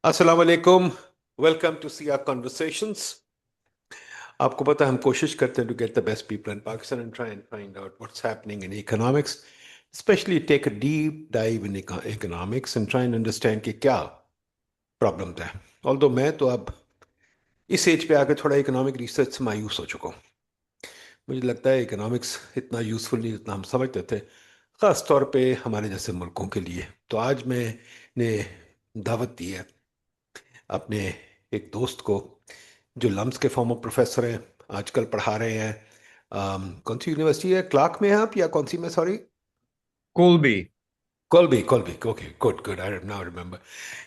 السلام علیکم. Welcome to C R conversations. آپ کو پتا ہے ہم کوشش کرتے ہیں to get the best people in Pakistan and try and find out what's happening in economics, especially take a deep dive in economics and try and understand کہ کیا پرابلمز ہیں. آلدو میں تو اب اس ایج پہ آ کے تھوڑا اکنامک ریسرچ سے مایوس ہو چکا ہوں. مجھے لگتا ہے اکنامکس اتنا یوزفل نہیں جتنا ہم سمجھتے تھے، خاص طور پہ ہمارے جیسے ملکوں کے لیے. تو آج میں نے دعوت دی ہے اپنے ایک دوست کو جو لمس کے فارمر پروفیسر ہیں، آج کل پڑھا رہے ہیں. کون سی یونیورسٹی ہے؟ کلاک میں ہیں آپ یا کون سی میں؟ Sorry. Colby. Colby. Okay, good good. I now remember.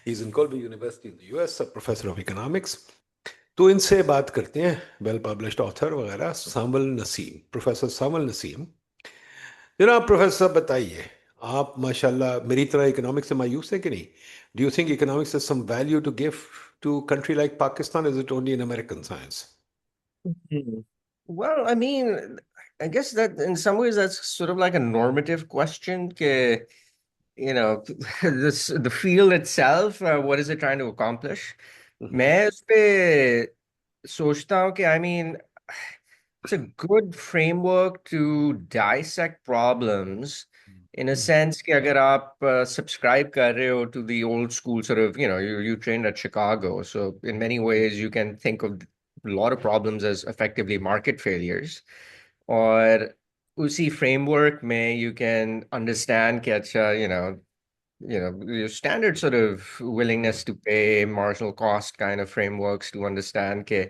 He is in Colby university in U S, professor of economics. تو ان سے بات کرتے ہیں، ویل پبلشڈ آتھر وغیرہ، سامول نسیم، پروفیسر سامول نسیم. جناب پروفیسر صاحب بتائیے، آپ ماشاء اللہ میری طرح اکنامکس سے مایوس ہیں کہ نہیں؟ Do you think economics has some value to give to a country like Pakistan? Is it only an American science? Hmm. Well, I mean, I guess that in some ways that's sort of like a normative question. You know, the field itself, what is it trying to accomplish? Mhm. मैं उस पे सोचता हूँ कि I mean, it's a good framework to dissect problems in a sense कि अगर आप subscribe कर रहे हो to the old school sort of, you trained at Chicago, so in many ways you can think of a lot of problems as effectively market failures. और उसी framework में you can understand कि अच्छा, your standard sort of willingness to pay, marginal cost kind of frameworks to understand कि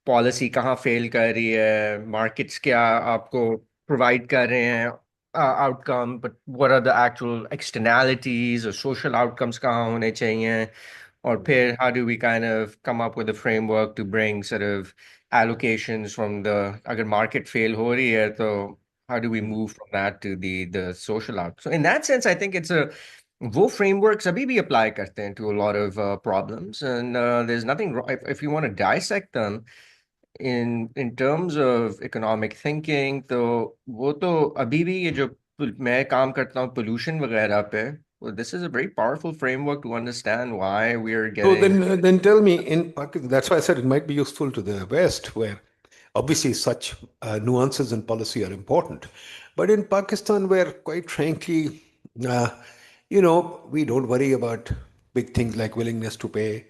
policy कहाँ fail कर रही है, मार्केट्स क्या आपको प्रोवाइड कर रहे हैं outcome, but what are the actual externalities और सोशल आउटकम्स कहाँ होने चाहिए. और फिर how do we kind of come up with a framework to bring sort of allocations from the, अगर market fail हो रही है तो how do we move from that to the social out. So in that sense I think it's a, वो frameworks अभी भी apply करते हैं to a lot of problems, and there's nothing wrong if you want to dissect them in terms of economic thinking. तो वो तो अभी भी ये जो मैं काम करता हूँ pollution वगैरह पे, well, this is a very powerful framework to understand why we're So getting. then tell me, in Pakistan, that's why I said it might be useful to the West, where obviously such nuances in policy are important. But in Pakistan, where quite frankly, uh, we don't worry about big things like willingness to pay.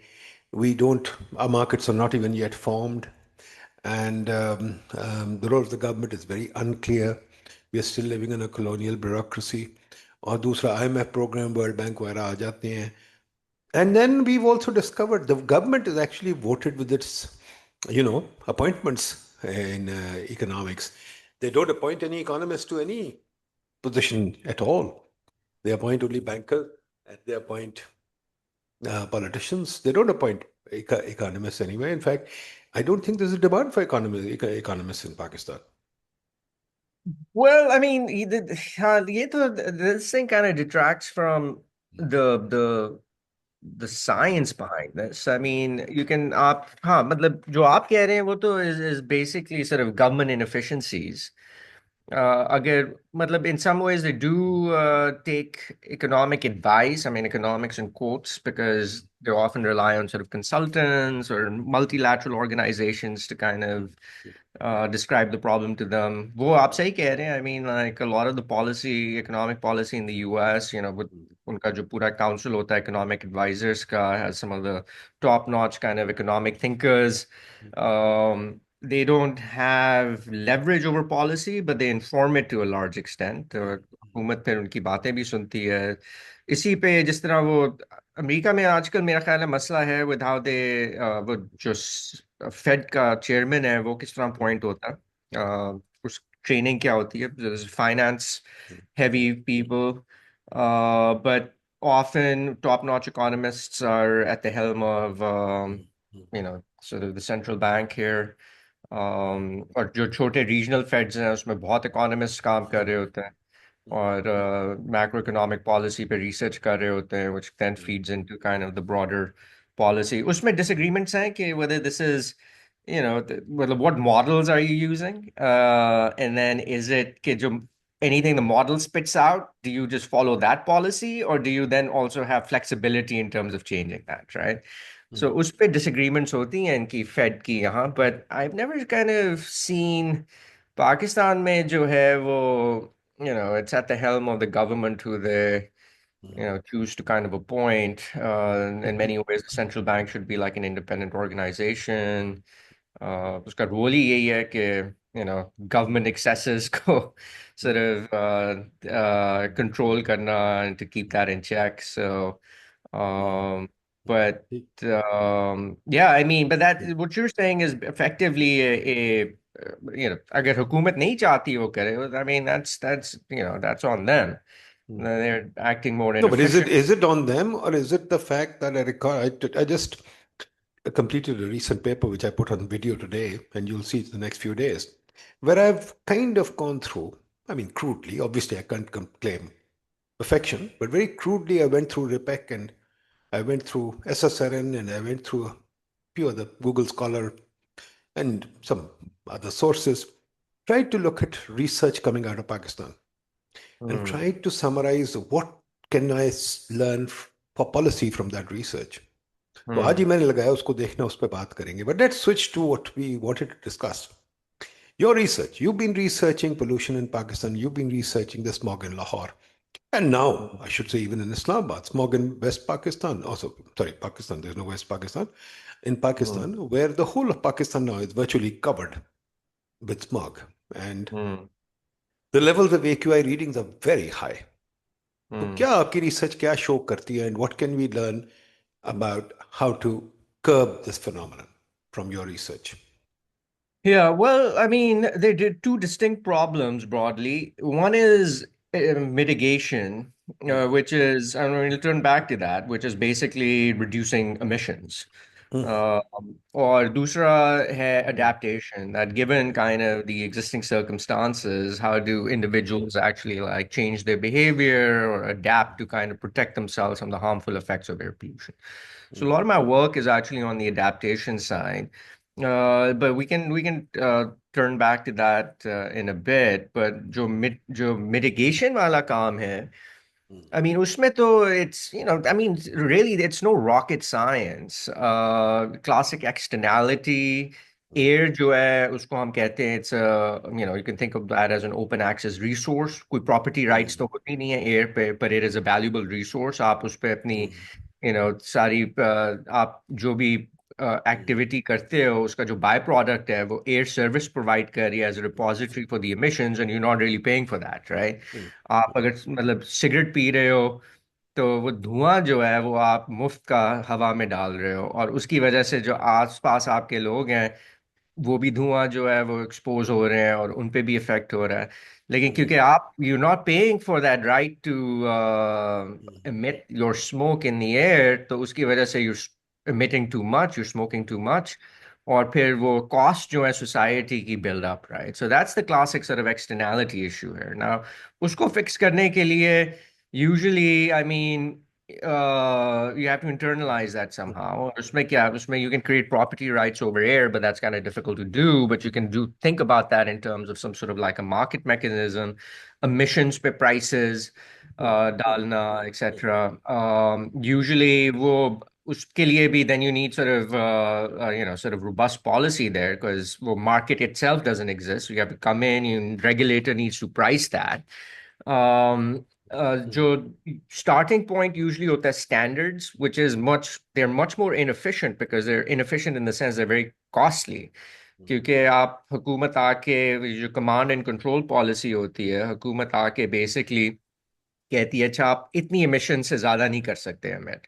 We don't, our markets are not even yet formed. And the role of the government is very unclear. We are still living in a colonial bureaucracy. اور دوسرا I M F programme, world bank وغیرہ آ جاتے ہیں. And then we've also discovered the government is actually voted with its, appointments in economics. They don't appoint any economist to any position at all. They appoint only bankers and they appoint politicians. They don't appoint economists anyway. In fact, I don't think there's a demand for economists in Pakistan. Well, I mean, ये तो, this thing kind of detracts from the science behind this. I mean, you can आप हाँ मतलब जो आप कह रहे हैं वो तो is basically sort of government inefficiencies. Again, matlab, in some ways, they do take economic advice. I mean, economics in quotes, because they often rely on sort of consultants or multilateral organizations to kind of describe the problem to them. वो आप सही कह रहे हैं. I mean, like a lot of the policy, economic policy in the US, with उनका जो पूरा council होता है economic advisors का, has some of the top-notch kind of economic thinkers. They don't have leverage over policy, but they inform it to a large extent. हुकूमत फिर उनकी बातें भी सुनती है. इसी पे जिस तरह वो अमेरिका में आजकल मेरा ख्याल है मसला है विद हाउ दे, वो जो फेड का चेयरमैन है वो किस तरह अपॉइंट होता है, उस ट्रेनिंग क्या होती है, finance heavy people, but often top-notch economists are at the helm of, sort of the central bank here. और जो छोटे रीजनल फेड्स हैं उसमें बहुत इकोनॉमिस्ट काम कर रहे होते हैं और मैक्रो इकोनॉमिक पॉलिसी पे रिसर्च कर रहे होते हैं, which then feeds into kind of the broader policy. उसमें disagreements हैं कि whether this is, मतलब what models are you using, and then is it कि जो anything the model spits out, do you just follow that policy, or do you then also have flexibility in terms of changing that, right? So Mm, उस पे disagreements होती हैं कि Fed की यहाँ, but I've never kind of seen Pakistan में जो है वो, it's at the helm of the government who they mm, choose to kind of appoint. In many ways, the central bank should be like an independent organization. उसका role ही यही है कि government excesses को sort mm, of control करना and to keep that in check. So, mm. um, but yeah, I mean, but that what you're saying is effectively अगर हुकूमत नहीं चाहती वो करे, I mean, that's on them. Mm. They're acting more No, but inefficient. is it on them, or is it the fact that I record? I just completed a recent paper which I put on video today, and you'll see it the next few days, where I've kind of gone through. I mean, crudely, obviously, I can't claim perfection, but very crudely, I went through RIPEC and I went through SSRN and I went through a few other Google Scholar and some other sources, tried to look at research coming out of Pakistan and Hmm. tried to summarize what can I learn for policy from that research. तो आज ही Hmm. मैंने लगाया उसको देखना, उस पर बात करेंगे. But let's switch to what we wanted to discuss. Your research. You've been researching pollution in Pakistan. You've been researching the smog in Lahore. And now, I should say, even in Islamabad, smog in West Pakistan. Also, sorry, Pakistan, there's no West Pakistan. In Hmm. Pakistan, where the whole of Pakistan now is virtually covered with smog. And Hmm. the levels of AQI readings are very high. तो Hmm. क्या आपकी research क्या show करती है, and what can we learn about how to curb this phenomenon from your research? Yeah, well, I mean, they did two distinct problems broadly. One is mitigation, Mm, which is, I'm going to turn back to that, which is basically reducing emissions. mm, Uh, or दूसरा है mm, adaptation, that given kind of the existing circumstances, how do individuals actually like change their behavior or adapt to kind of protect themselves from the harmful effects of air pollution? So a mm, lot of my work is actually on the adaptation side. But we can turn back to that in a bit. But जो mitigation वाला काम है, mm, I mean, उसमें तो it's, I mean, really, it's no rocket science. Classic externality, mm, air जो है, उसको हम कहते हैं, it's you can think of that as an open access resource. कोई property rights mm, तो होती नहीं है air पे, but it is a valuable resource. आप उस पे अपनी, mm, सारी आप जो भी mm, एक्टिविटी करते हो, उसका जो बाय प्रोडक्ट है वो एयर सर्विस प्रोवाइड कर रही है as a repository for the emissions, and you not really paying for that, right? mm, आप अगर मतलब सिगरेट पी रहे हो, तो वो धुआं जो है वो आप मुफ्त का हवा में डाल रहे हो, और उसकी वजह से जो आसपास आपके लोग हैं वो भी धुआं जो है वो एक्सपोज हो रहे हैं और उन पे भी इफेक्ट हो रहा है. लेकिन mm, क्योंकि आप you not paying for that right to mm, emit your smoke in the air, तो उसकी वजह से you're emitting too much, you're smoking too much, और फिर वो cost जो है society की build up, right? So that's the classic sort of externality issue here. Now उसको fix करने के लिए usually, I mean, you have to internalize that somehow. उसमें क्या, उसमें you can create property rights over air, but that's kind of difficult to do. But you can think about that in terms of some sort of like a market mechanism, emissions पे prices mm, डालना, etc. Usually वो उसके लिए भी then you need sort of sort of robust policy there, because वो market itself doesn't exist. So you have to come in, regulator needs to price that. mm, जो starting point usually होता है standards, which is they're much more inefficient, because they're inefficient in the sense they're very costly. mm, क्योंकि आप हुकूमत आके जो command and control policy होती है, हुकूमत आके बेसिकली कहती है अच्छा आप इतनी एमिशन से ज़्यादा नहीं कर सकते एमिट.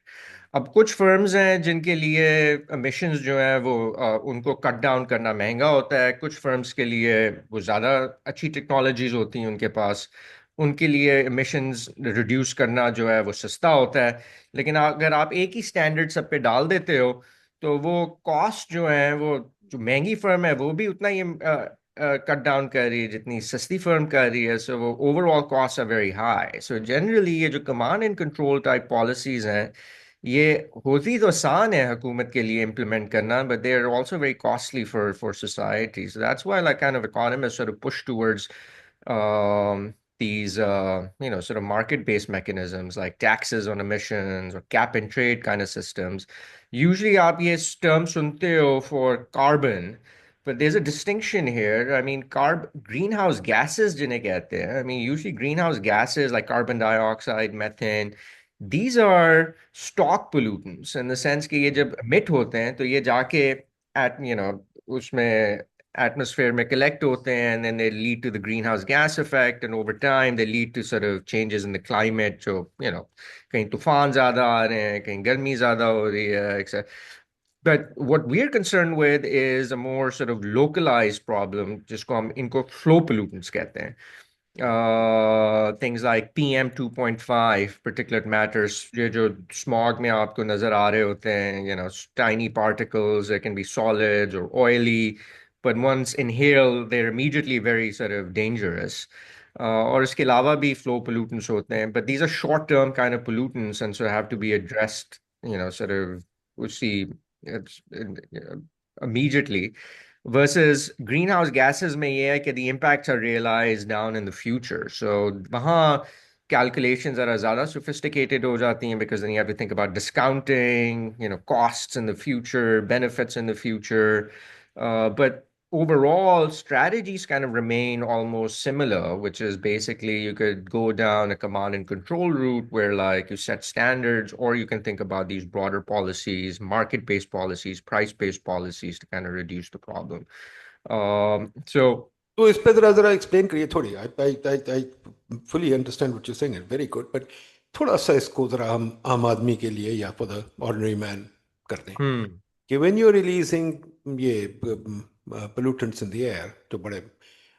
अब कुछ फर्म्स हैं जिनके लिए एमिशंस जो है वो उनको कट डाउन करना महंगा होता है, कुछ फर्म्स के लिए वो ज़्यादा अच्छी टेक्नोलॉजीज होती हैं उनके पास, उनके लिए एमिशंस रिड्यूस करना जो है वो सस्ता होता है. लेकिन अगर आप एक ही स्टैंडर्ड सब पे डाल देते हो, तो वो कॉस्ट जो है वो, जो महंगी फर्म है वो भी उतना ही कट डाउन कर रही है जितनी सस्ती फर्म कर रही है. सो वो overall cost are very high. So generally ये जो command and control type policies हैं, ये होती तो आसान है हुकूमत के लिए इम्प्लीमेंट करना, but they are also very costly for society. So that's why like kind of economist sort of push towards these sort of market-based mechanisms like taxes on emissions or cap and trade kind of systems. Usually आप ये term सुनते हो for carbon, but there's a distinction here. I mean, greenhouse gases जिन्हें कहते हैं. I mean, usually greenhouse gases like carbon dioxide, methane, these are stock pollutants in the sense कि ये जब emit होते हैं तो ये जाके at उसमें atmosphere में collect होते हैं, and then they lead to the greenhouse gas effect, and over time they lead to sort of changes in the climate. जो कहीं तूफान ज्यादा आ रहे हैं, कहीं गर्मी ज्यादा हो रही है, etc. But what we're concerned with is a more sort of localized problem, जिसको हम इनको flow pollutants कहते हैं. Things like PM 2.5, particulate matters, ये जो smog में आपको नजर आ रहे होते हैं, tiny particles, they can be solids or oily, but once inhaled, they're immediately very sort of dangerous. और इसके अलावा भी flow pollutants होते हैं, but these are short-term kind of pollutants, and so have to be addressed, sort of, we see it's, immediately. Versus greenhouse gases में ये है कि the impacts are realized down in the future. So वहाँ calculations are ज़्यादा sophisticated हो जाती हैं, because then you have to think about discounting, costs in the future, benefits in the future. But overall, strategies kind of remain almost similar, which is basically you could go down a command and control route where like you set standards, or you can think about these broader policies, market-based policies, price-based policies to kind of reduce the problem. So तो इस पे जरा explain करिए थोड़ी. I fully understand what you saying, it very good, but थोड़ा सा इसको जरा हम आम आदमी के लिए या फॉर द ऑर्डिनरी मैन कर दें कि व्हेन यू आर रिलीजिंग ये पोल्यूटेंट्स इन द एयर, जो बड़े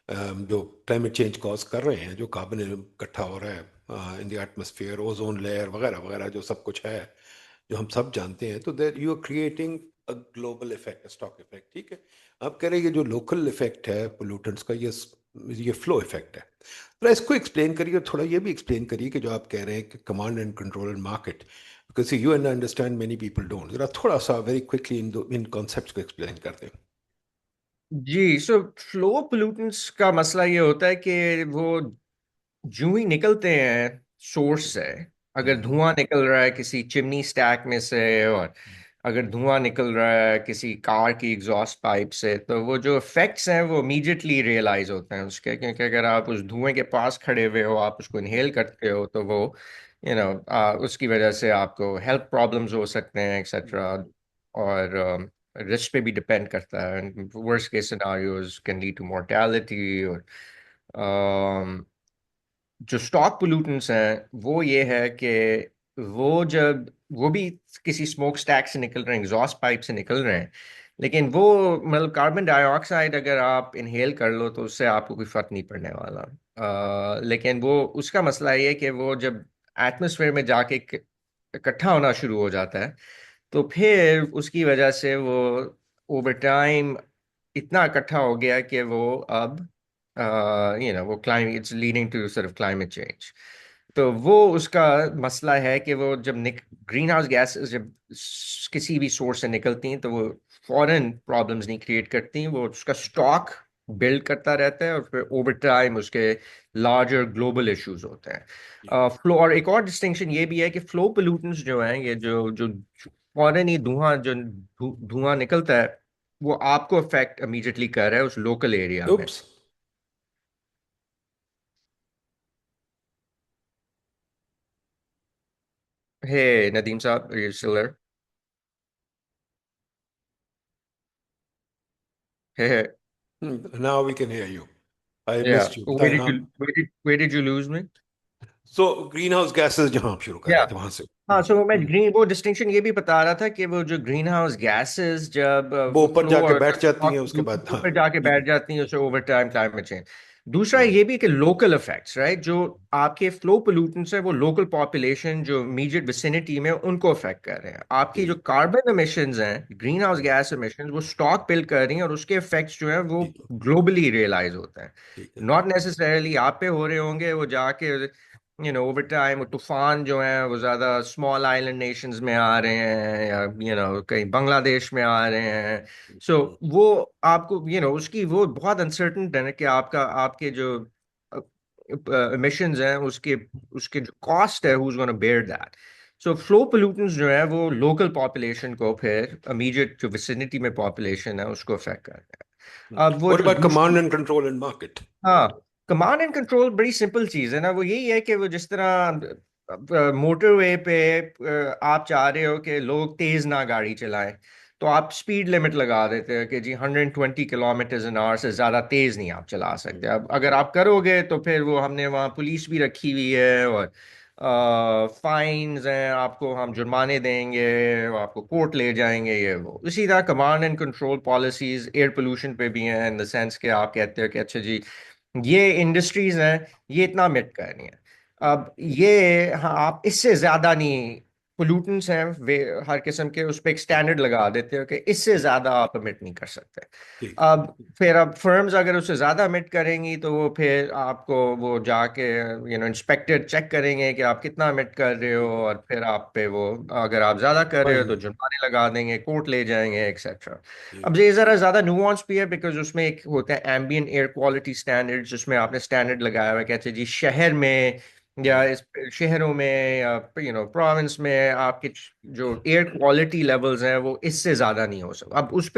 जो क्लाइमेट चेंज कॉज कर रहे हैं, जो कार्बन इकट्ठा हो रहा है in the atmosphere, ozone layer वगैरह वगैरह, जो सब कुछ है, जो हम सब जानते हैं, तो there you are creating a global effect, stock effect. ठीक है, आप कह रहे हैं ये जो लोकल इफेक्ट है पोल्यूटेंट्स का, ये फ्लो इफेक्ट है. तो इसको एक्सप्लेन करिए, थोड़ा ये भी एक्सप्लेन करिए कि जो आप कह रहे हैं कि command and control market, because you and understand many people don't. जरा थोड़ा सा वेरी क्विकली इन कॉन्सेप्ट्स को एक्सप्लेन कर दें. जी, सो फ्लो पोल्यूटेंट्स का मसला ये होता है कि वो जूं ही निकलते हैं सोर्स से, अगर धुआं निकल रहा है किसी चिमनी स्टैक में से, और अगर धुआं निकल रहा है किसी कार की एग्जॉस्ट पाइप से, तो वो जो इफेक्ट्स हैं वो इमीडिएटली रियलाइज होते हैं उसके, क्योंकि अगर आप उस धुएं के पास खड़े हुए हो, आप उसको इनहेल करते हो, तो वो उसकी वजह से आपको हेल्थ प्रॉब्लम्स हो सकते हैं, एक्सेट्रा. और रिस्क पे भी डिपेंड करता है. Worst case scenarios can lead to mortality. और जो स्टॉक पोल्यूटेंट्स हैं वो ये है कि वो जब वो भी किसी स्मोक स्टैक से निकल रहे हैं, एग्जॉस्ट पाइप से निकल रहे हैं, लेकिन वो मतलब कार्बन डाइऑक्साइड अगर आप इनहेल कर लो तो उससे आपको कोई फर्क नहीं पड़ने वाला. लेकिन वो उसका मसला ये है कि वो जब एटमॉस्फेयर में जाके इकट्ठा होना शुरू हो जाता है, तो फिर उसकी वजह से वो ओवर टाइम इतना इकट्ठा हो गया कि वो अब वो climate, it's leading to sort of climate change. तो वो उसका मसला है कि वो जब ग्रीन हाउस गैस जब किसी भी सोर्स से निकलती हैं तो वो फॉरेन प्रॉब्लम्स नहीं क्रिएट करती, वो उसका स्टॉक बिल्ड करता रहता है, और फिर ओवर टाइम उसके लार्जर ग्लोबल इश्यूज होते हैं. फ्लो, और एक और डिस्टिंक्शन ये भी है कि फ्लो पोल्यूटेंट्स जो हैं, ये जो जो फॉरेन ही धुआं जो धुआं निकलता है, वो आपको अफेक्ट इमीडिएटली कर रहा है उस लोकल एरिया में. Oops. Hey, Nadeem Saab, are you still there? Hey, hey. Now we can hear you. I Yeah. missed you. Where बताएं did हाँ. you where did you lose me? So green house gases जहाँ आप शुरू कर Yeah. रहे थे वहां से. हाँ, सो मैं ग्रीन वो डिस्टिंक्शन ये भी बता रहा था कि वो जो ग्रीन हाउस गैसेस जब वो वो ऊपर फ्लो जाके और बैठ जाती हैं, उसके बाद हाँ. ऊपर जाके ठीक बैठ है. जाती हैं, उससे ओवर टाइम क्लाइमेट चेंज. दूसरा हम्म, ये भी कि लोकल इफेक्ट्स, राइट, जो आपके फ्लो पोल्यूटेंट्स है वो लोकल पॉपुलेशन जो इमीडिएट विसिनिटी में उनको अफेक्ट कर रहे हैं. आपकी जो ठीक कार्बन एमिशंस हैं, ग्रीन हाउस है. गैस एमिशंस, वो स्टॉक बिल्ड कर रही हैं, और उसके इफेक्ट्स जो हैं वो ठीक है. ग्लोबली रियलाइज होते हैं. ठीक है. नॉट नेसेसरली आप पे हो रहे होंगे, वो जाके ओवर टाइम तूफान जो है वो ज्यादा स्मॉल आइलैंड नेशंस में आ रहे हैं, या कहीं बांग्लादेश में आ रहे हैं. सो हम्म, वो आपको उसकी वो बहुत अनसर्टेन है कि आपका आपके जो emissions ہیں اس کے جو cost ہے who's going to bear that. So flow pollutants جو ہے وہ local population کو پھر immediate جو vicinity میں population ہے اس کو affect کرتے ہیں. اب وہ What جو about دوسری، command and control and market? ہاں کمانڈ اینڈ کنٹرول بڑی سمپل چیز ہے نا. وہ یہی ہے کہ وہ جس طرح موٹر وے پہ آپ چاہ رہے ہو کہ لوگ تیز نہ گاڑی چلائیں، تو آپ سپیڈ لمٹ لگا دیتے ہیں کہ جی 120 کلومیٹرز ان آور سے زیادہ تیز نہیں آپ چلا سکتے. اب اگر آپ کرو گے تو پھر وہ ہم نے وہاں پولیس بھی رکھی ہوئی ہے، اور فائنز ہیں، آپ کو ہم جرمانے دیں گے، آپ کو کورٹ لے جائیں گے، یہ وہ. اسی طرح command and control policies air pollution پہ بھی ہیں، ان دا سینس کہ آپ کہتے ہو کہ اچھا جی یہ انڈسٹریز ہیں، یہ اتنا مٹ کر رہی ہیں. اب یہ ہاں آپ اس سے زیادہ نہیں، پولوٹنٹس ہیں ہر قسم کے، اس پہ ایک سٹینڈرڈ لگا دیتے ہو کہ اس سے زیادہ آپ امٹ نہیں کر سکتے. ٹھیک. اب پھر اب فرمز اگر اس سے زیادہ امٹ کریں گی تو وہ پھر آپ کو وہ جا کے انسپیکٹر چیک کریں گے کہ آپ کتنا امٹ کر رہے ہو، اور پھر آپ پہ وہ اگر آپ زیادہ کر رہے ہو تو Fine. جرمانے لگا دیں گے، کورٹ لے جائیں گے ایکسیٹرا. ٹھیک. اب یہ ذرا زیادہ نیوانس بھی ہے بیکاز اس میں ایک ہوتا ہے ایمبient ایئر کوالٹی اسٹینڈرڈ، جس میں آپ نے اسٹینڈرڈ لگایا ہوا ہے کہ اچھا جی شہر میں یا اس شہروں میں یا پروونس میں آپ کے جو ایئر کوالٹی لیولز ہیں وہ اس سے زیادہ نہیں ہو سکتا. اب اس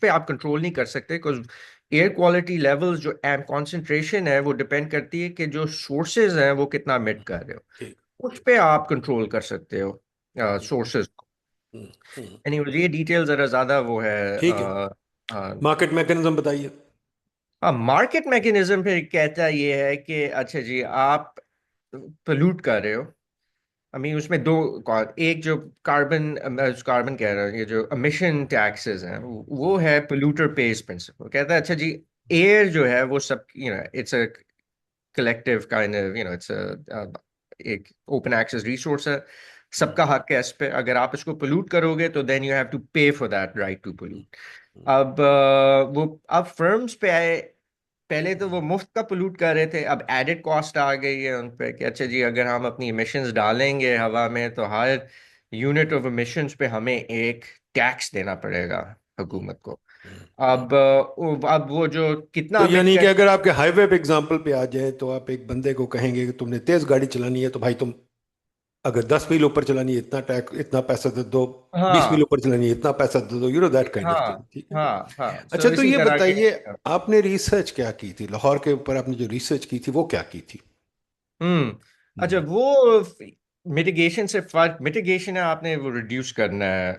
پہ آپ کنٹرول نہیں کر سکتے بیکاز ایئر کوالٹی لیولز جو کانسنٹریشن ہے وہ ڈپینڈ کرتی ہے کہ جو سورسز ہیں وہ کتنا مٹ کر رہے ٹھیک. ہو، اس پہ آپ کنٹرول کر سکتے ہو سورسز کو. ہوں، ہوں. اینی یہ ڈیٹیل ذرا زیادہ وہ ہے. ٹھیک ہے. مارکیٹ میکنزم بتائیے. مارکیٹ میکنزم پھر کہتا یہ ہے کہ اچھا جی آپ پلوٹ کر رہے ہو. اس میں دو، ایک جو کاربن کہہ رہا ہوں، یہ جو امیشن ٹیکسز ہیں وہ ہے پولوٹر پیز پرنسپل. کہتا ہے اچھا جی ایئر جو ہے وہ سب it's a collective kind of it's ایک اوپن ایکسیس ریسورس ہے، سب کا حق ہے اس پہ. اگر آپ اس کو پولوٹ کرو گے تو then you have to pay for that right to pollute. اب فرمز پہ آئے. پہلے تو وہ مفت کا پولوٹ کر رہے تھے، اب ایڈڈ کاسٹ آ گئی ہے ان پہ کہ اچھا جی اگر ہم اپنی امیشنز ڈالیں گے ہوا میں تو ہر یونٹ آف امیشنز پہ ہمیں ایک ٹیکس دینا پڑے گا حکومت کو. اب وہ جو کتنا تو امٹ یعنی کر. کہ اگر آپ کے ہائی وے پہ اگزامپل پہ آ جائیں تو آپ ایک بندے کو کہیں گے کہ تم نے تیز گاڑی چلانی ہے تو بھائی تم اگر 10 میل اوپر چلانی ہے اتنا ٹیکس، اتنا پیسہ دے دو. 20 میل ہاں اوپر چلانی ہے اتنا پیسہ دے دو. دیٹ کائنڈ آف ہاں تھنگ. ٹھیک ہے. ہاں ہاں سو اچھا تو اسی یہ طرح کے. بتائیے، آپ نے ریسرچ کیا کی تھی لاہور کے اوپر؟ آپ نے جو ریسرچ کی تھی وہ کیا کی تھی؟ ہوں اچھا ہوں. وہ میٹیگیشن سے فرق، میٹیگیشن ہے آپ نے وہ ریڈیوس کرنا ہے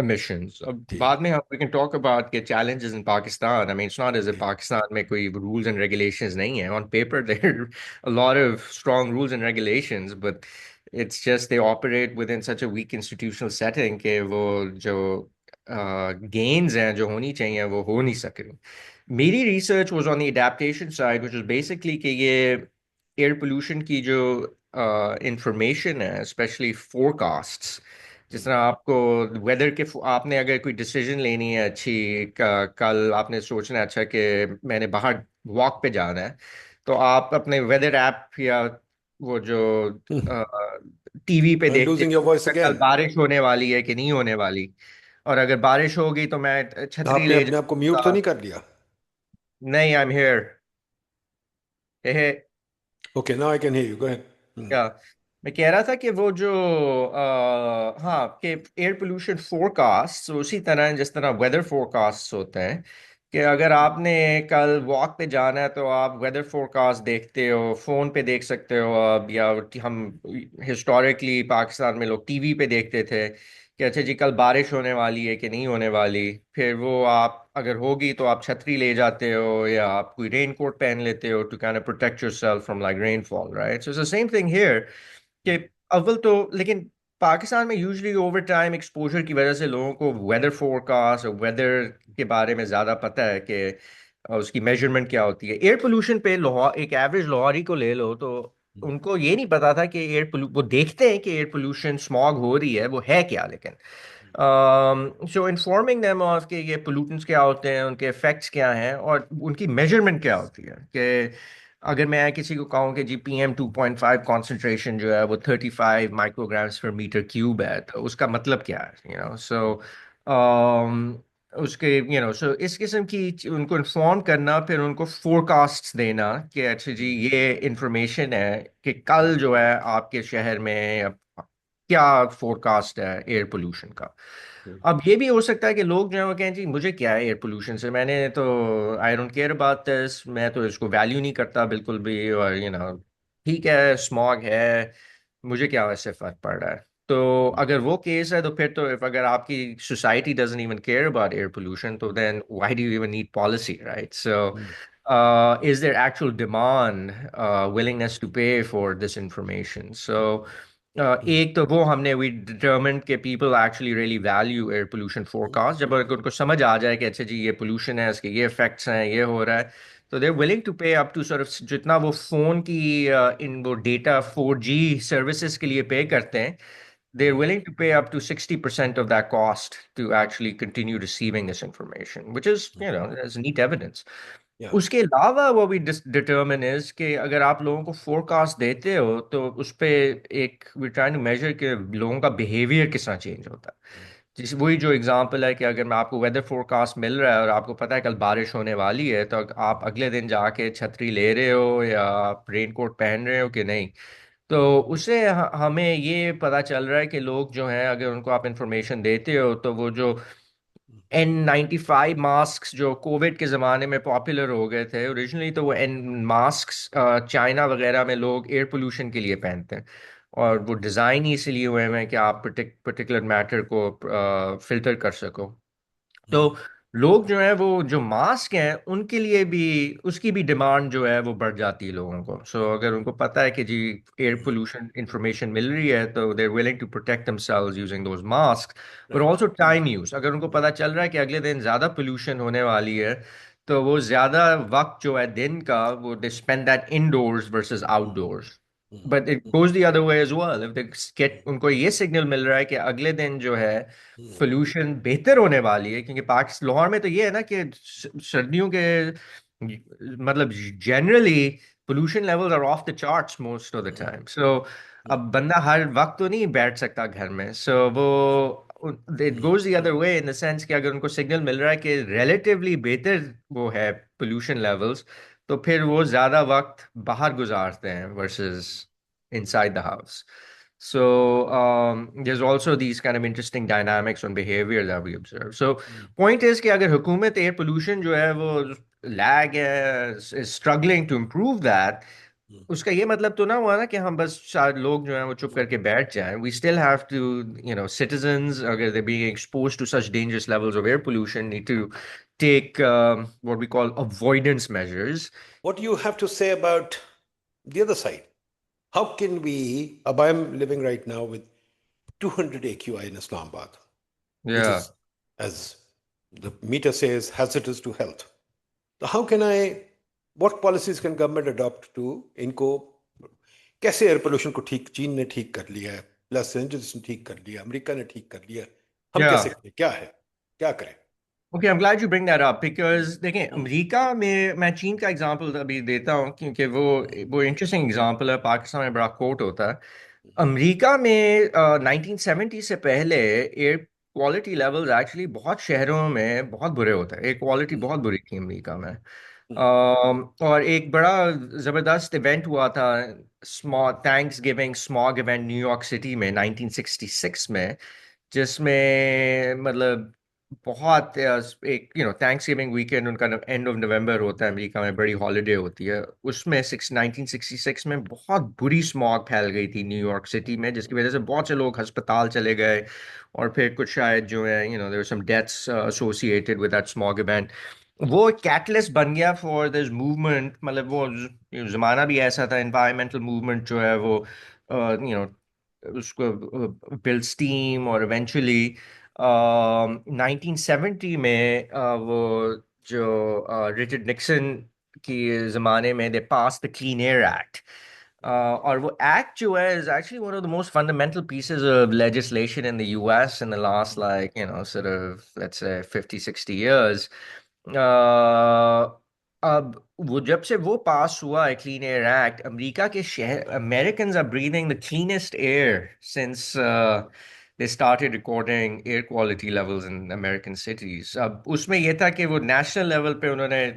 emissions. اب ٹھیک. بعد میں ہم وی کین ٹاک اباؤٹ کہ challenges in Pakistan. It's not as a ٹھیک. پاکستان میں کوئی رولز اینڈ ریگولیشنز نہیں ہیں. On paper there a lot of strong rules and regulations, but it's just they operate within such a weak institutional setting کہ وہ جو gains ہیں جو ہونی چاہیے وہ ہو نہیں سک رہی. میری research was on the adaptation side which was basically کہ یہ ایئر پولوشن کی جو انفارمیشن ہے اسپیشلی فور کاسٹس. جس طرح آپ کو ویدر کے آپ نے اگر کوئی ڈیسیجن لینی ہے اچھی، کل آپ نے سوچنا ہے اچھا کہ میں نے باہر واک پہ جانا ہے، تو آپ اپنے ویدر ایپ یا وہ جو ٹی وی پہ دیکھتے لوزنگ یور وائس کل اگین. بارش ہونے والی ہے کہ نہیں ہونے والی، اور اگر بارش ہوگی تو میں چھتری آپ نے لے اپنے آپ کو جاؤں میوٹ تو گا. نہیں کر لیا؟ نہیں، I am here. Okay now I can hear you. Go ahead. کیا میں کہہ رہا تھا کہ وہ جو ہاں کہ ایئر پولوشن فور کاسٹ اسی طرح جس طرح ویدر فور کاسٹ ہوتے ہیں کہ اگر آپ نے کل واک پہ جانا ہے تو آپ ویدر فور کاسٹ دیکھتے ہو، فون پہ دیکھ سکتے ہو اب، یا ہم ہسٹوریکلی پاکستان میں لوگ ٹی وی پہ دیکھتے تھے کہ اچھا جی کل بارش ہونے والی ہے کہ نہیں ہونے والی. پھر وہ آپ اگر ہوگی تو آپ چھتری لے جاتے ہو یا آپ کوئی رین کوٹ پہن لیتے ہو to kind of protect yourself from like rainfall, right? So same thing here کہ اول تو لیکن پاکستان میں یوزلی اوور ٹائم ایکسپوجر کی وجہ سے لوگوں کو ویدر فور کاسٹ اور ویدر کے بارے میں زیادہ پتہ ہے کہ اس کی میجرمنٹ کیا ہوتی ہے. ایئر پولوشن پہ لاہور ایک ایوریج لاہوری کو لے لو تو ان کو یہ نہیں پتا تھا کہ وہ دیکھتے ہیں کہ ایئر پولوشن اسماگ ہو رہی ہے وہ ہے کیا، لیکن سو انفارمنگ دیم آف کہ یہ پولوٹنٹس کیا ہوتے ہیں، ان کے افیکٹس کیا ہیں، اور ان کی میجرمنٹ کیا ہوتی ہے. کہ اگر میں کسی کو کہوں کہ جی PM 2.5 کانسنٹریشن جو ہے وہ 35 مائکرو گرامس پر میٹر کیوب ہے تو اس کا مطلب کیا ہے، سو اس کے سو اس قسم کی ان کو انفارم کرنا، پھر ان کو فور کاسٹ دینا کہ اچھا جی یہ انفارمیشن ہے کہ کل جو ہے آپ کے شہر میں کیا فور کاسٹ ہے ایئر پولوشن کا. اب یہ بھی ہو سکتا ہے کہ لوگ جو ہیں وہ کہیں جی مجھے کیا ہے ایئر پولوشن سے، میں نے تو I don't care about this, میں تو اس کو ویلیو نہیں کرتا بالکل بھی، اور ٹھیک ہے اسموگ ہے، مجھے کیا ویسے فرق پڑ رہا ہے. تو اگر وہ کیس ہے تو پھر تو اگر آپ کی society doesn't even care about air pollution تو then why do you even need policy right. So is there actual demand willingness to pay for this information. So ایک تو وہ ہم نے وی ڈٹرمنڈ کہ people actually really value air pollution forecast. جب ان کو سمجھ آ جائے کہ اچھا جی یہ پولوشن ہے، اس کے یہ افیکٹس ہیں، یہ ہو رہا ہے، تو دے willing to pay up to جتنا وہ فون کی ان وہ ڈیٹا 4G سروسز کے لیے پے کرتے ہیں، they're willing to pay up to 60% of that cost to actually continue receiving this information, which is, there's neat evidence. Yeah. اس کے علاوہ وہ بھی ڈٹرمن از کہ اگر آپ لوگوں کو فور کاسٹ دیتے ہو تو اس پہ ایک وی ٹرائی ٹو میجر کہ لوگوں کا بیہیویئر کس طرح چینج ہوتا ہے. جس وہی جو اگزامپل ہے کہ اگر میں آپ کو ویدر فور کاسٹ مل رہا ہے اور آپ کو پتہ ہے کل بارش ہونے والی ہے، تو آپ اگلے دن جا کے چھتری لے رہے ہو یا آپ رین کوٹ پہن رہے ہو کہ نہیں. تو اس سے ہمیں یہ پتا چل رہا ہے کہ لوگ جو ہیں اگر ان کو آپ انفارمیشن دیتے ہو تو وہ جو N95 ماسکس جو کووڈ کے زمانے میں پاپولر ہو گئے تھے اوریجنلی، تو وہ ماسکس چائنا وغیرہ میں لوگ ایئر پولوشن کے لیے پہنتے ہیں، اور وہ ڈیزائن ہی اسی لیے ہوئے ہیں کہ آپ پرٹیکولر میٹر کو فلٹر کر سکو. تو لوگ جو ہیں وہ جو ماسک ہیں ان کے لیے بھی اس کی بھی ڈیمانڈ جو ہے وہ بڑھ جاتی ہے لوگوں کو. سو اگر ان کو پتہ ہے کہ جی ایئر پولوشن انفارمیشن مل رہی ہے تو they are willing to protect themselves using those masks. But Right. Also time use, اگر ان کو پتہ چل رہا ہے کہ اگلے دن زیادہ پولوشن ہونے والی ہے تو وہ زیادہ وقت جو ہے دن کا وہ they spend that indoors versus outdoors. But it goes the other way as well. If they get, ان کو یہ سگنل مل رہا ہے کہ اگلے دن جو ہے پولوشن بہتر ہونے والی ہے، کیونکہ لاہور میں تو یہ ہے نا کہ سردیوں کے مطلب generally pollution level are off the charts most of the time. So اب بندہ ہر وقت تو نہیں بیٹھ سکتا گھر میں. سو وہ it goes the other way in the sense کہ اگر ان کو سگنل مل رہا ہے کہ ریلیٹیولی بہتر وہ ہے پولوشن لیولز، تو پھر وہ زیادہ وقت باہر گزارتے ہیں versus inside the house. So there's also these kind of interesting dynamics on behavior that we observe. So point is کہ اگر حکومت ایئر pollution جو ہے وہ lag ہے is struggling to improve that، اس کا یہ مطلب تو نہ ہوا نا کہ ہم بس شاید لوگ جو ہیں وہ چپ کر کے بیٹھ جائیں. We still have to citizens اگر they're being exposed to such dangerous levels of air pollution need to take what we call avoidance measures. What do you have to say about the other side? How can we, I'm living right now with 200 AQI in Islamabad, which Yeah. is, as the meter says, hazardous to health. So how can what policies can government adopt to ان کو کیسے air pollution کو ٹھیک، چین نے ٹھیک کر لیا ہے، Los Angeles نے ٹھیک کر لیا، امریکہ نے ٹھیک کر لیا، ہم Yeah. کیسے کریں؟ کیا ہے، کیا کریں؟ Okay, I'm glad you bring that up because دیکھیں امریکہ میں چین کا اگزامپل ابھی دیتا ہوں کیونکہ وہ انٹرسٹنگ اگزامپل ہے. پاکستان میں بڑا کوٹ ہوتا ہے. امریکہ میں 1970 سے پہلے ایئر کوالٹی لیولز ایکچولی بہت شہروں میں بہت برے ہوتے ہیں. ایئر کوالٹی بہت بری تھی امریکہ میں. اور ایک بڑا زبردست ایونٹ ہوا تھا thanks giving smog event new York city میں 1966 میں، جس میں مطلب بہت ایک تھینکس گیونگ ویکینڈ ان کا اینڈ آف نومبر ہوتا ہے امریکہ میں، بڑی ہالیڈے ہوتی ہے. اس میں 1966 میں بہت بری اسماگ پھیل گئی تھی نیو یارک سٹی میں، جس کی وجہ سے بہت سے لوگ ہسپتال چلے گئے، اور پھر کچھ شاید جو ہے there were some deaths associated with that smog event. وہ کیٹلسٹ بن گیا فار دس موومنٹ. مطلب وہ زمانہ بھی ایسا تھا، انوائرمنٹل موومنٹ جو ہے وہ اس کو بل اسٹیم، اور ایونچولی 1970 میں وہ جو رچرڈ نکسن کی زمانے میں دے پاس دا کلین ایئر ایکٹ. اور وہ ایکٹ جو ہے is actually one of the most fundamental pieces of legislation in the US in the last sort of let's say 50-60 years. اب وہ جب سے وہ پاس ہوا ہے کلین ایئر ایکٹ، امریکہ کے شہر Americans are breathing the cleanest air since they started recording air quality levels in American cities. اب اس میں یہ تھا کہ وہ نیشنل لیول پہ انہوں نے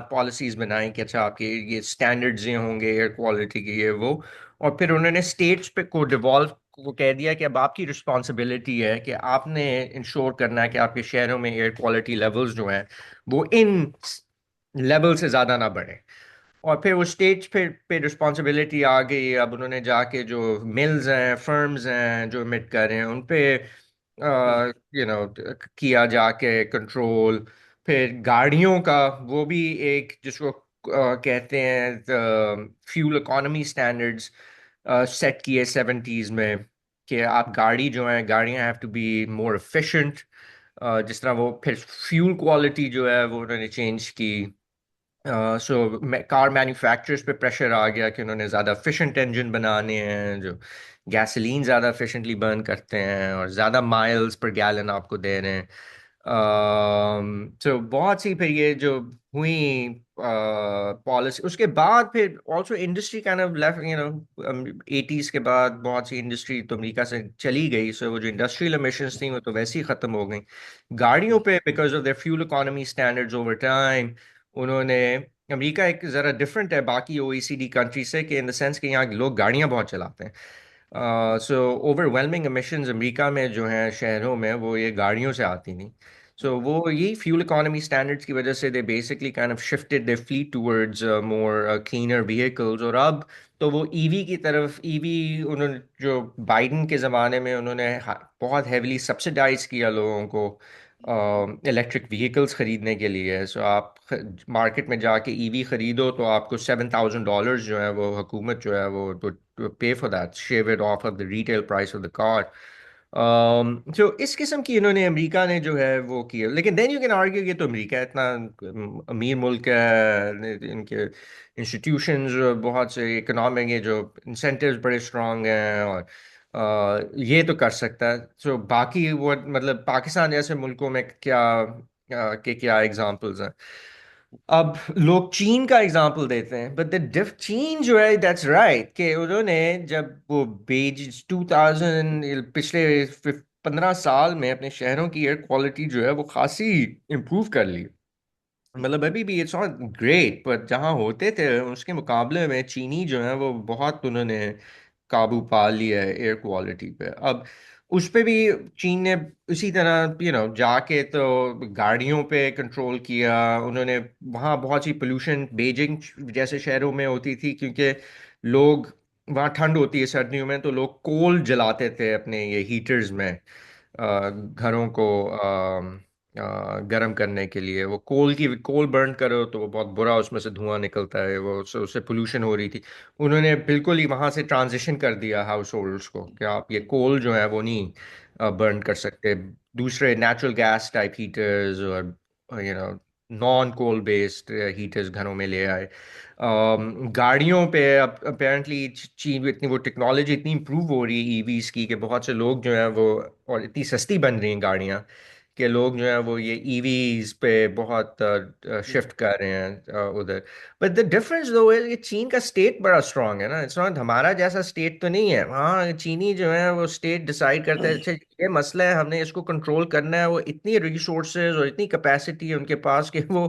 پالیسیز بنائی کہ اچھا آپ کے یہ اسٹینڈرڈز یہ ہوں گے ایئر کوالٹی کے یہ وہ، اور پھر انہوں نے اسٹیٹس پہ کو ڈیوالو کو کہہ دیا کہ اب آپ کی رسپانسبلٹی ہے کہ آپ نے انشور کرنا ہے کہ آپ کے شہروں میں ایئر کوالٹی لیولز جو ہیں وہ ان لیول سے زیادہ نہ بڑھیں. اور پھر وہ اسٹیج پہ رسپانسبلٹی آ گئی. اب انہوں نے جا کے جو ملز ہیں فرمز ہیں جو emit کر رہے ہیں ان پہ یو نو کیا جا کے کنٹرول. پھر گاڑیوں کا وہ بھی ایک جس کو کہتے ہیں فیول اکانومی اسٹینڈرڈز سیٹ کیے 70s میں کہ آپ گاڑی جو ہیں گاڑیاں have to be more efficient. جس طرح وہ پھر فیول کوالٹی جو ہے وہ انہوں نے چینج کی. سو کار مینوفیکچررز پہ پریشر آ گیا کہ انہوں نے زیادہ efficient انجن بنانے ہیں جو گیسولین زیادہ efficiently برن کرتے ہیں اور زیادہ مائلز پر گیلن آپ کو دے رہے ہیں. تو بہت سی پھر یہ جو ہوئی پالیسی اس کے بعد پھر also industry kind of left 80s کے بعد بہت سی انڈسٹری تو امریکہ سے چلی گئی. سو وہ جو انڈسٹریل امیشنز تھیں وہ تو ویسے ہی ختم ہو گئیں. گاڑیوں پہ because of their fuel economy standards over time انہوں نے امریکہ ایک ذرا ڈفرینٹ ہے باقی او ای سی ڈی کنٹری سے کہ ان دا سینس کہ یہاں لوگ گاڑیاں بہت چلاتے ہیں. سو اوور ویلمنگ امیشنز امریکہ میں جو ہیں شہروں میں وہ یہ گاڑیوں سے آتی نہیں. سو وہ یہی فیول اکانومی اسٹینڈرڈس کی وجہ سے they basically kind of shifted they flat towards more cleaner vehicles. اور اب تو وہ ای وی کی طرف ای وی انہوں نے جو بائیڈن کے زمانے میں انہوں نے بہت ہیویلی سبسڈائز کیا لوگوں کو الیکٹرک وہیکلس خریدنے کے لیے. سو آپ مارکیٹ میں جا کے ای وی خریدو تو آپ کو $7,000 جو ہے وہ حکومت جو ہے وہ pay for that shave it off of the retail price of the car. تو اس قسم کی انہوں نے امریکہ نے جو ہے وہ کیا. لیکن دین یو کین آرگیو کہ تو امریکہ اتنا امیر ملک ہے ان کے انسٹیٹیوشنز بہت سے اکنامک یہ جو انسینٹیوز بڑے اسٹرانگ ہیں اور یہ تو کر سکتا ہے. سو باقی وہ مطلب پاکستان جیسے ملکوں میں کیا کیا ایگزامپلز ہیں. اب لوگ چین کا ایگزامپل دیتے ہیں بٹ چین جو ہے دیٹس رائٹ کہ انہوں نے جب وہ بیج 2000 پچھلے 15 سال میں اپنے شہروں کی ایئر کوالٹی جو ہے وہ خاصی امپروو کر لی. مطلب ابھی بھی اٹس ناٹ گریٹ پر جہاں ہوتے تھے اس کے مقابلے میں چینی جو ہیں وہ بہت انہوں نے قابو پا لیا ہے ایئر کوالٹی پہ. اب اس پہ بھی چین نے اسی طرح جا کے تو گاڑیوں پہ کنٹرول کیا. انہوں نے وہاں بہت سی پولوشن بیجنگ جیسے شہروں میں ہوتی تھی کیونکہ لوگ وہاں ٹھنڈ ہوتی ہے سردیوں میں تو لوگ کول جلاتے تھے اپنے یہ ہیٹرز میں گھروں کو گرم کرنے کے لیے. وہ کول برن کرو تو وہ بہت برا اس میں سے دھواں نکلتا ہے وہ اس سے پولوشن ہو رہی تھی. انہوں نے بالکل ہی وہاں سے ٹرانزیشن کر دیا ہاؤس ہولڈس کو کہ آپ یہ کول جو ہے وہ نہیں برن کر سکتے. دوسرے نیچرل گیس ٹائپ ہیٹرز اور نان کول بیسڈ ہیٹرز گھروں میں لے آئے. گاڑیوں پہ اپیرنٹلی چین اتنی وہ ٹیکنالوجی اتنی امپروو ہو رہی ہے ای ویز کی کہ بہت سے لوگ جو ہیں وہ اور اتنی سستی بن رہی ہیں گاڑیاں کہ لوگ جو ہیں وہ یہ ای ویز پہ بہت شفٹ کر رہے ہیں ادھر. بٹ دا ڈفرنس دو ہے یہ چین کا اسٹیٹ بڑا اسٹرانگ ہے نا. اٹس ناٹ ہمارا جیسا اسٹیٹ تو نہیں ہے. وہاں چینی جو ہے وہ اسٹیٹ ڈیسائیڈ کرتے ہیں اچھا یہ مسئلہ ہے ہم نے اس کو کنٹرول کرنا ہے. وہ اتنی ریسورسز اور اتنی کیپیسٹی ہے ان کے پاس کہ وہ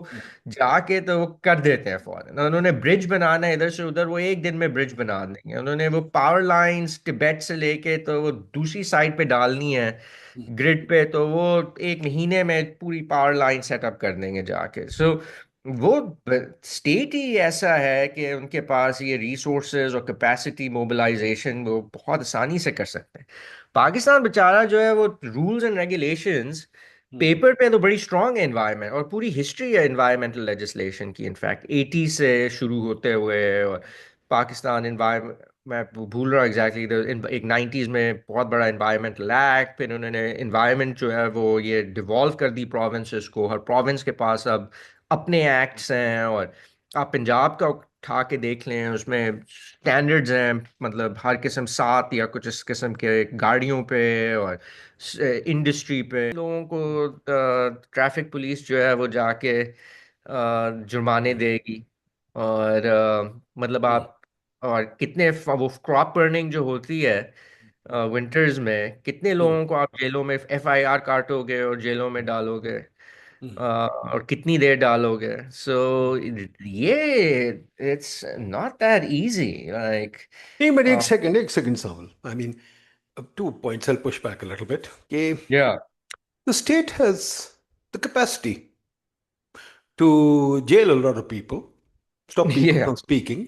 جا کے تو وہ کر دیتے ہیں فوراً. انہوں نے برج بنانا ہے ادھر سے ادھر وہ ایک دن میں برج بنا دیں گے. انہوں نے وہ پاور لائنز ٹبیٹ سے لے کے تو وہ دوسری سائڈ پہ ڈالنی ہے گرڈ پہ تو وہ ایک مہینے میں پوری پاور لائن سیٹ اپ کر دیں گے جا کے. سو وہ اسٹیٹ ہی ایسا ہے کہ ان کے پاس یہ ریسورسز اور کیپیسٹی موبلائزیشن وہ بہت آسانی سے کر سکتے ہیں. پاکستان بیچارہ جو ہے وہ رولز اینڈ ریگولیشنز پیپر پہ تو بڑی اسٹرانگ ہے انوائرمنٹ اور پوری ہسٹری ہے انوائرمنٹل لیجسلیشن کی. انفیکٹ 80 سے شروع ہوتے ہوئے اور پاکستان انوائرمنٹ میں بھول رہا ہوں ایگزیکٹلی ایک 90s میں بہت بڑا انوائرمنٹل ایکٹ. پھر انہوں نے انوائرمنٹ جو ہے وہ یہ ڈیوالو کر دی پروونسز کو. ہر پروونس کے پاس اب اپنے ایکٹس ہیں اور آپ پنجاب کا اٹھا کے دیکھ لیں اس میں اسٹینڈرڈز ہیں مطلب ہر قسم 7 یا کچھ اس قسم کے گاڑیوں پہ اور انڈسٹری پہ لوگوں کو ٹریفک پولیس جو ہے وہ جا کے جرمانے دے گی. اور مطلب آپ اور کتنے وہ کراپ برننگ جو ہوتی ہے ونٹرز میں کتنے ہوں، لوگوں کو آپ جیلوں میں FIR کاٹو گے اور جیلوں میں ڈالو گے، ہوں۔ اور کتنی دیر ڈالو گے؟ سو یہ it's not that easy like. نہیں بٹ ایک سیکنڈ ساول I main 2 points I'll push back a little bit. Okay, یا the state has the capacity to jail a lot of people, stop people یا from speaking.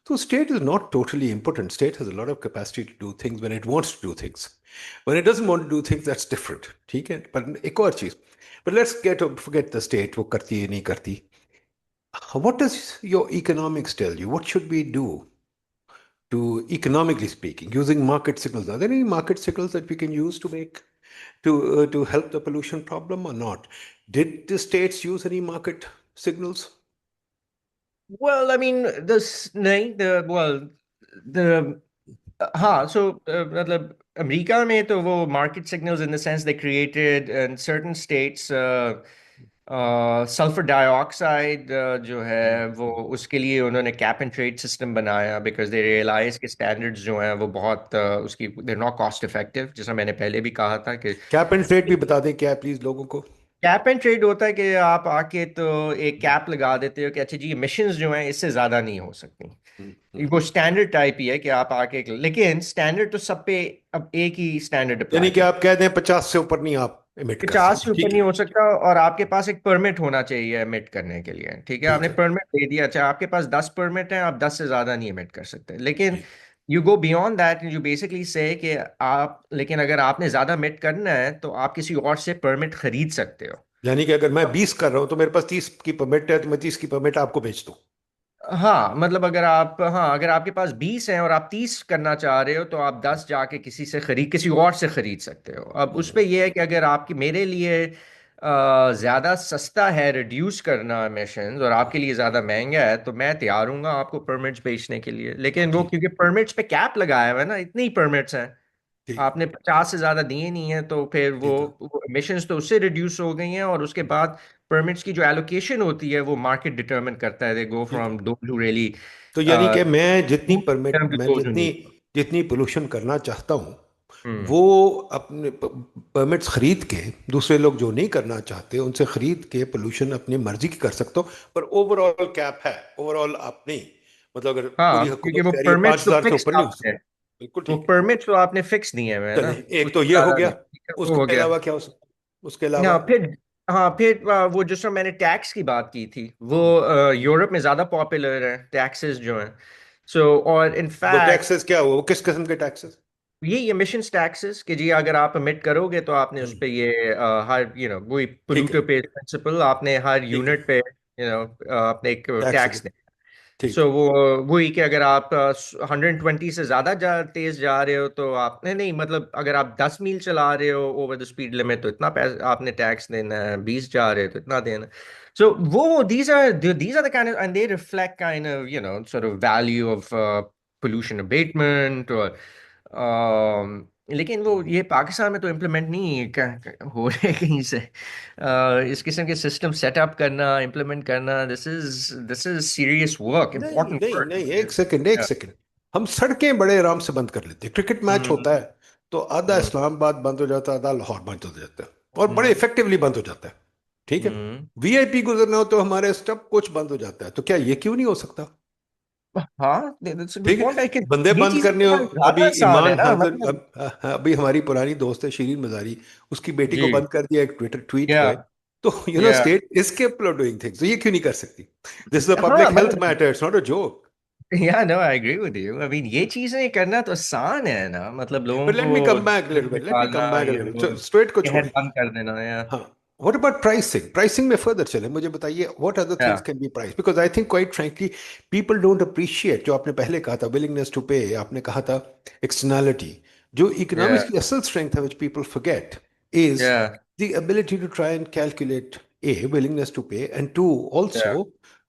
So state is not totally impotent. State has a lot of capacity to do things when it wants to do things. When it doesn't want to do things, that's different. ٹھیک ہے پر ایک اور چیز. But let's forget the state. وہ کرتی ہے نہیں کرتی. What does your economics tell you? What should we do to economically speaking, using market signals? Are there any market signals that we can use to make to help the pollution problem or not? Did the states use any market signals? well I mean this نہیں well the ہاں سو مطلب امریکہ میں تو وہ market signals in the sense they created in certain states sulphur ڈائی آکسائڈ جو ہے وہ اس کے لیے انہوں نے کیپ اینڈ ٹریڈ سسٹم بنایا بیکاز دے ریئلائز کے اسٹینڈرڈز جو ہیں وہ بہت اس کی دے ناٹ کاسٹ افیکٹو، جیسا میں نے پہلے بھی کہا تھا کہ کیپ اینڈ ٹریڈ بھی بتا دیں کیا پلیز لوگوں کو. کیپ اینڈ ٹریڈ ہوتا ہے کہ آپ آ کے تو ایک کیپ لگا دیتے ہو کہ اچھا جی ایمیشنز جو ہیں اس سے زیادہ نہیں ہو سکتی. وہ اسٹینڈرڈ ٹائپ ہی ہے کہ آپ آ کے، لیکن اسٹینڈرڈ تو سب پہ اب ایک ہی اسٹینڈرڈ یعنی اپلائی کہ کرتا آپ کہہ دیں 50 سے اوپر نہیں آپ emit ہے، کر 50 سکتے. سے اوپر ٹھیک نہیں ہے، ہو سکتا، اور آپ کے پاس ایک پرمٹ ہونا چاہیے ایمٹ کرنے کے لیے. ٹھیک ہے، آپ نے ٹھیک ہے، پرمٹ دے دیا، اچھا آپ کے پاس 10 پرمٹ ہیں، آپ 10 سے زیادہ نہیں ایمٹ کر سکتے. لیکن ٹھیک. You go beyond that, you basically سے کہ آپ، لیکن اگر آپ نے زیادہ ایمٹ کرنا ہے تو آپ کسی اور سے پرمٹ خرید سکتے ہو. یعنی کہ اگر میں 20 کر رہا ہوں تو میرے پاس 30 کی پرمٹ ہے تو میں 30 کی پرمٹ آپ کو بیچ دوں. ہاں مطلب اگر آپ کے پاس 20 ہیں اور آپ 30 کرنا چاہ رہے ہو تو آپ 10 جا کے کسی اور سے خرید سکتے ہو. اب اس پہ یہ ہے کہ اگر آپ کی میرے لیے زیادہ سستا ہے ریڈیوس کرنا ایمیشنز اور آپ کے لیے زیادہ مہنگا ہے تو میں تیار ہوں گا آپ کو پرمٹس بیچنے کے لیے. لیکن وہ ٹھیک کیونکہ پرمٹس پہ کیپ لگایا ہوا ہے نا، اتنی پرمٹس ہیں، ٹھیک آپ نے 50 سے زیادہ دیے نہیں ہیں تو پھر وہ ٹھیک ہے ایمیشنز تو اس سے ریڈیوس ہو گئی ہیں، اور اس کے بعد پرمٹس کی جو ایلوکیشن ہوتی ہے وہ مارکیٹ ڈٹرمن کرتا ہے. دے گو ٹھیک ہے. فرام دوز ہو ریئلی تو یعنی کہ میں جتنی پرمٹ میں دوز ہو جتنی نیڈ. جتنی پولوشن کرنا چاہتا ہوں وہ اپنے پرمٹس خرید کے، دوسرے لوگ جو نہیں کرنا چاہتے ان سے خرید کے پولوشن اپنی مرضی کی کر سکتا ہوں. پر اوور آل کیپ ہے، اوور آل آپ نہیں، مطلب اگر ہاں پوری کیونکہ حکومت وہ کہہ رہی ہے پرمٹس پانچ تو ہزار سے فکس اوپر نہیں ہو آپ سکتا. ہے، بالکل وہ ٹھیک ہے. پرمٹس تو آپ نے فکس دیے ہوئے ہیں نا، چلیں اس ایک تو سے یہ ہو زیادہ گیا. نہیں. ٹھیک ہے، اس وہ ہو کے گیا. علاوہ کیا ہو سکتا؟ اس کے علاوہ ہاں پھر ہاں پھر وہ جس میں نے ٹیکس کی بات کی تھی وہ یورپ میں زیادہ پاپولر ہے ٹیکسز جو ہیں. سو اور وہ انفیکٹ ٹیکسز کیا ہوا، وہ کس قسم کے ٹیکسز؟ یہی ایمیشنز ٹیکسز کہ جی اگر آپ امٹ کرو گے تو آپ نے اس پہ یہ ہر وہی ٹھیک ہے پولوٹر پے پرنسپل، آپ نے ہر ٹھیک ہے یونٹ پہ آپ نے ایک ٹیکس دے. ٹیکس دیں. ٹھیک سو ہے وہی کہ اگر آپ 120 سے زیادہ تیز جا رہے ہو تو آپ نے نہیں، مطلب اگر آپ 10 میل چلا رہے ہو اوور دا اسپیڈ لمٹ تو اتنا پیسہ آپ نے ٹیکس دینا ہے، 20 جا رہے ہو تو اتنا دینا. سو وہ these are the kind and they reflect kind of sort of value of pollution abatement. اور لیکن وہ یہ پاکستان میں تو امپلیمنٹ نہیں ہو رہے کہیں سے. اس قسم کے سسٹم سیٹ اپ کرنا، امپلیمنٹ کرنا، دس از سیریس ورک، نہیں امپورٹنٹ نہیں نہیں، ایک ورک. سیکنڈ ایک سیکنڈ. ہم سڑکیں بڑے آرام سے بند کر لیتے ہیں. کرکٹ میچ ہوتا ہے تو آدھا اسلام آباد بند ہو جاتا ہے، آدھا لاہور بند ہو جاتا ہے، اور بڑے افیکٹولی بند ہو جاتا ہے. ٹھیک ہے. وی آئی پی گزرنا ہو تو ہمارے سب کچھ بند ہو جاتا ہے. تو کیا یہ کیوں نہیں ہو سکتا؟ ہاں دیٹس اے گڈ ٹھیک ہے. پوائنٹ. بندے یہ بند چیز کرنے ہو. ابھی زیادہ آسان ہے ایمان نا حضر مطلب. ابھی ہماری پرانی دوست ہے شیرین مزاری، اس کی بیٹی کو جی بند کر دیا ایک ٹویٹ یا پہ. تو یا state is capable of doing things. تو یہ کیوں نہیں کر سکتی؟ دس از اے ہاں پبلک ہیلتھ مطلب matter, it's not a joke. Yeah no I agree with you. I mean یہ چیزیں کرنا تو آسان ہے نا، مطلب لوگوں But let me کو come back a little bit. Let me نکالنا، come back a یہ little bit. وہ So, straight کو شہر چھوڑیں. بند کر دینا. یا ہاں. What about pricing? Pricing میں further چلیں. مجھے بتائیے what other یا things can be priced? Because I think quite frankly people don't appreciate جو آپ نے پہلے کہا تھا willingness to pay. آپ نے کہا تھا externality. جو economics یا کی اصل strength ہے which people forget is یا the ability to try and calculate A, willingness to pay, and two, یا also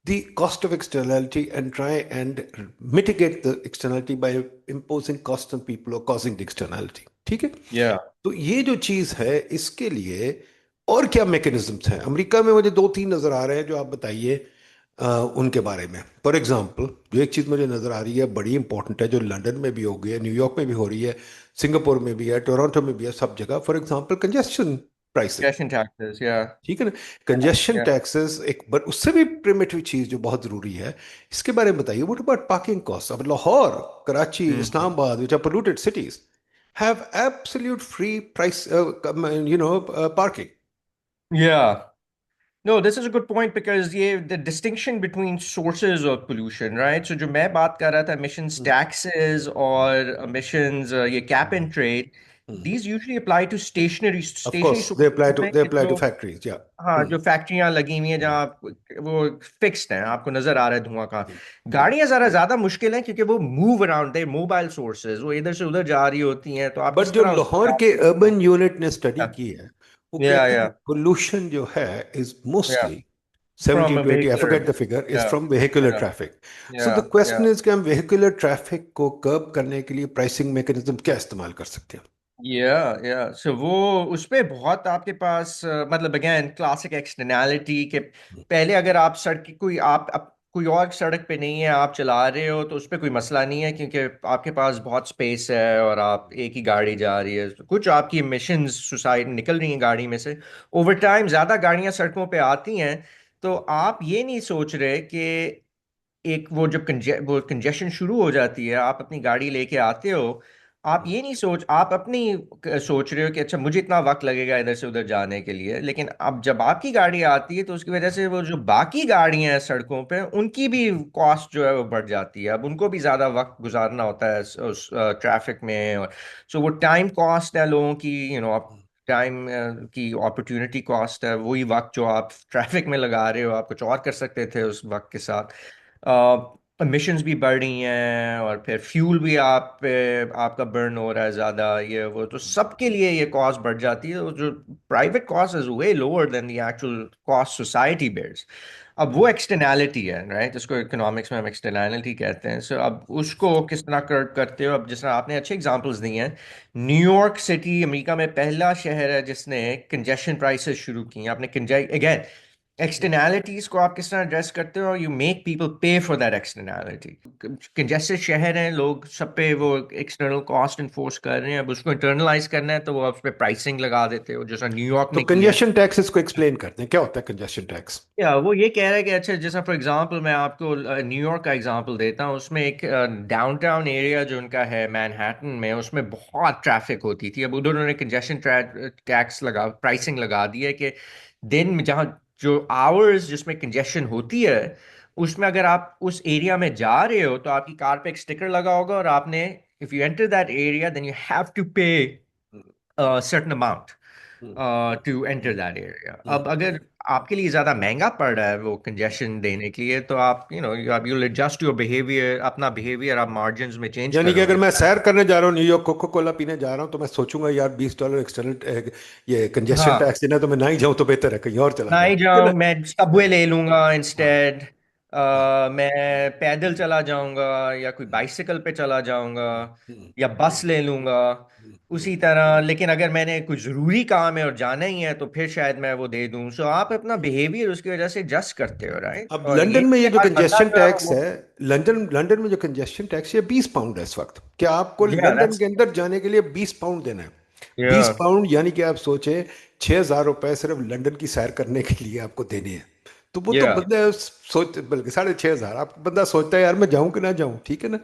the cost of externality and try and mitigate the externality by imposing costs on people or causing the externality. ٹھیک ہے. یا تو یہ جو چیز ہے اس کے لیے اور کیا میکنزمس ہیں؟ امریکہ میں مجھے 2 3 نظر آ رہے ہیں جو آپ بتائیے. ان کے بارے میں. فار ایگزامپل جو ایک چیز مجھے نظر آ رہی ہے بڑی امپورٹنٹ ہے، جو لنڈن میں بھی ہو گئی ہے، نیو یارک میں بھی ہو رہی ہے، سنگاپور میں بھی ہے، ٹورانٹو میں بھی ہے، سب جگہ. For example congestion pricing. Congestion taxes, yeah. ٹھیک ہے نا. Yeah, congestion yeah. ٹیکسز ایک اس سے بھی پریمیٹو چیز جو بہت ضروری ہے. اس کے بارے میں بتائیے واٹ اباؤٹ پارکنگ کاسٹ. اب Lahore, Karachi, Mhm. Islamabad which are polluted cities have absolute free price parking. Yeah. No, this is a good point because the distinction between sources of pollution, right? So جو میں بات کر رہا تھا emissions taxes اور emissions یہ cap and trade, these usually apply to of stationary course sources ہیں دے کہ اپلائی ٹو جو فیکٹریز یا. ہاں جو فیکٹریاں لگی ہوئی ہیں جہاں وہ فکسڈ ہیں، آپ کو نظر آ رہا ہے دھواں کا. گاڑیاں ذرا زیادہ مشکل ہیں کیونکہ وہ موو اراؤنڈ ہے، موبائل سورسز وہ ادھر سے ادھر جا رہی ہوتی ہیں، تو آپ بٹ کس جو طرح لاہور کے اربن یونٹ نے اسٹڈی کی ہے وہ یا کہتے ہیں یا پولوشن جو ہے از یا mostly from 70 a 20 I ویکلر. forget the figure is یا from vehicular یا traffic. So یا the یا question is کہ ہم vehicular traffic کو curb کرنے کے لیے pricing mechanism کیا استعمال کر سکتے ہیں؟ یا سو وہ اس پہ بہت آپ کے پاس مطلب اگین کلاسک ایکسٹرنالٹی کہ پہلے اگر آپ سڑک کوئی آپ کوئی اور سڑک پہ نہیں ہے، آپ چلا رہے ہو تو اس پہ کوئی مسئلہ نہیں ہے کیونکہ آپ کے پاس بہت سپیس ہے اور آپ ایک ہی گاڑی جا رہی ہے. کچھ آپ کی ایمیشنز سوسائٹی نکل رہی ہیں گاڑی میں سے، اوور ٹائم زیادہ گاڑیاں سڑکوں پہ آتی ہیں تو آپ یہ نہیں سوچ رہے کہ ایک وہ جب وہ کنجیشن شروع ہو جاتی ہے، آپ اپنی گاڑی لے کے آتے ہو، آپ یہ نہیں آپ اپنی سوچ رہے ہو کہ اچھا مجھے اتنا وقت لگے گا ادھر سے ادھر جانے کے لیے، لیکن اب جب آپ کی گاڑی آتی ہے تو اس کی وجہ سے وہ جو باقی گاڑیاں ہیں سڑکوں پہ ان کی بھی کاسٹ جو ہے وہ بڑھ جاتی ہے، اب ان کو بھی زیادہ وقت گزارنا ہوتا ہے اس ٹریفک میں. اور سو وہ ٹائم کاسٹ ہے لوگوں کی، اب ٹائم کی اپرچونٹی کاسٹ ہے، وہی وقت جو آپ ٹریفک میں لگا رہے ہو آپ کچھ اور کر سکتے تھے اس وقت کے ساتھ. امیشنز بھی بڑھ رہی ہیں اور پھر فیول بھی آپ پہ آپ کا برن ہو رہا ہے زیادہ، یہ وہ تو سب کے لیے یہ کاسٹ بڑھ جاتی ہے. جو private cost is way lower than the actual cost society bears. اب وہ ایکسٹرنالٹی ہے رائٹ، اس کو اکنامکس میں ہم ایکسٹرنالٹی کہتے ہیں. سو اب اس کو کس طرح کرتے ہو، اب جس طرح آپ نے اچھے اگزامپلس دی ہیں، نیو یارک سٹی امریکہ میں پہلا شہر ہے جس نے کنجیشن پرائسز شروع کی ہیں. آپ نے اگین ایکسٹرنالٹیز کو آپ کس طرح ایڈریس کرتے ہو، you make people pay for that externality. Congested شہر ہیں، لوگ سب پہ وہ ایکسٹرنل کاسٹ انفورس کر رہے ہیں، اب اس کو انٹرنلائز کرنا ہے تو وہ اس پہ پرائسنگ لگا دیتے ہو جیسا نیو یارک تو نے کیا ہے. کنجیشن ٹیکسز کو ایکسپلین کرتے ہیں کیا ہوتا ہے کنجیشن ٹیکس. یا وہ یہ کہہ رہا ہے کہ اچھا جیسا فار ایگزامپل میں آپ کو نیو یارک کا ایگزامپل دیتا ہوں، اس میں ایک ڈاؤن ٹاؤن ایریا جو ان کا ہے مینہٹن میں، اس میں بہت ٹریفک ہوتی تھی. اب ادھر انہوں نے کنجیشن ٹیکس پرائسنگ لگا دی ہے کہ دن میں جہاں جو آورز جس میں کنجیشن ہوتی ہے اس میں اگر آپ اس ایریا میں جا رہے ہو تو آپ کی کار پہ ایک اسٹیکر لگا ہوگا اور آپ نے if you enter that area then you have to pay certain amount to enter that area. اب اگر آپ کے لیے زیادہ مہنگا پڑ رہا ہے وہ کنجیشن دینے کے لیے تو آپ یو ایڈجسٹ یور بہیویئر، اپنا بہیویئر آپ مارجنز میں چینج یعنی کہ کرو اگر گے. میں سیر کرنے جا رہا ہوں نیو یارک کوکو کولا پینے جا رہا ہوں تو میں سوچوں گا یار $20 ایکسٹرنل یہ کنجیشن ہاں ٹیکس دینا ہے تو میں نہ ہی جاؤں تو بہتر ہے کہیں اور چلا نہ جاؤں، ہی ٹھیک ہے نا. جاؤں، میں سب وے لے لوں گا ہاں انسٹیڈ، ہاں میں پیدل چلا جاؤں گا یا کوئی بائسیکل پہ چلا جاؤں گا یا بس لے لوں گا اسی طرح. لیکن اگر میں نے کوئی ضروری کام ہے اور جانا ہی ہے تو پھر شاید میں وہ دے دوں. سو آپ اپنا بیہیویئر اس کی وجہ سے جسٹ کرتے ہو رائٹ. اب اور یہ لندن میں کہ یہ جو ہر بندہ کنجیشن جو ہے ٹیکس وہ ہے، لندن میں جو کنجیشن ٹیکس ہے 20 پاؤنڈ ہے اس وقت. کیا آپ کو yeah لندن that's کے اندر جانے کے لیے 20 پاؤنڈ دینا ہے؟ بیس yeah پاؤنڈ یعنی کہ آپ سوچیں $6,000 صرف لندن کی سیر کرنے کے لیے آپ کو دینے ہیں. تو وہ تو yeah بندہ سوچ بلکہ 6,500 آپ بندہ سوچتا ہے یار میں جاؤں کہ نہ جاؤں، ٹھیک ہے نا.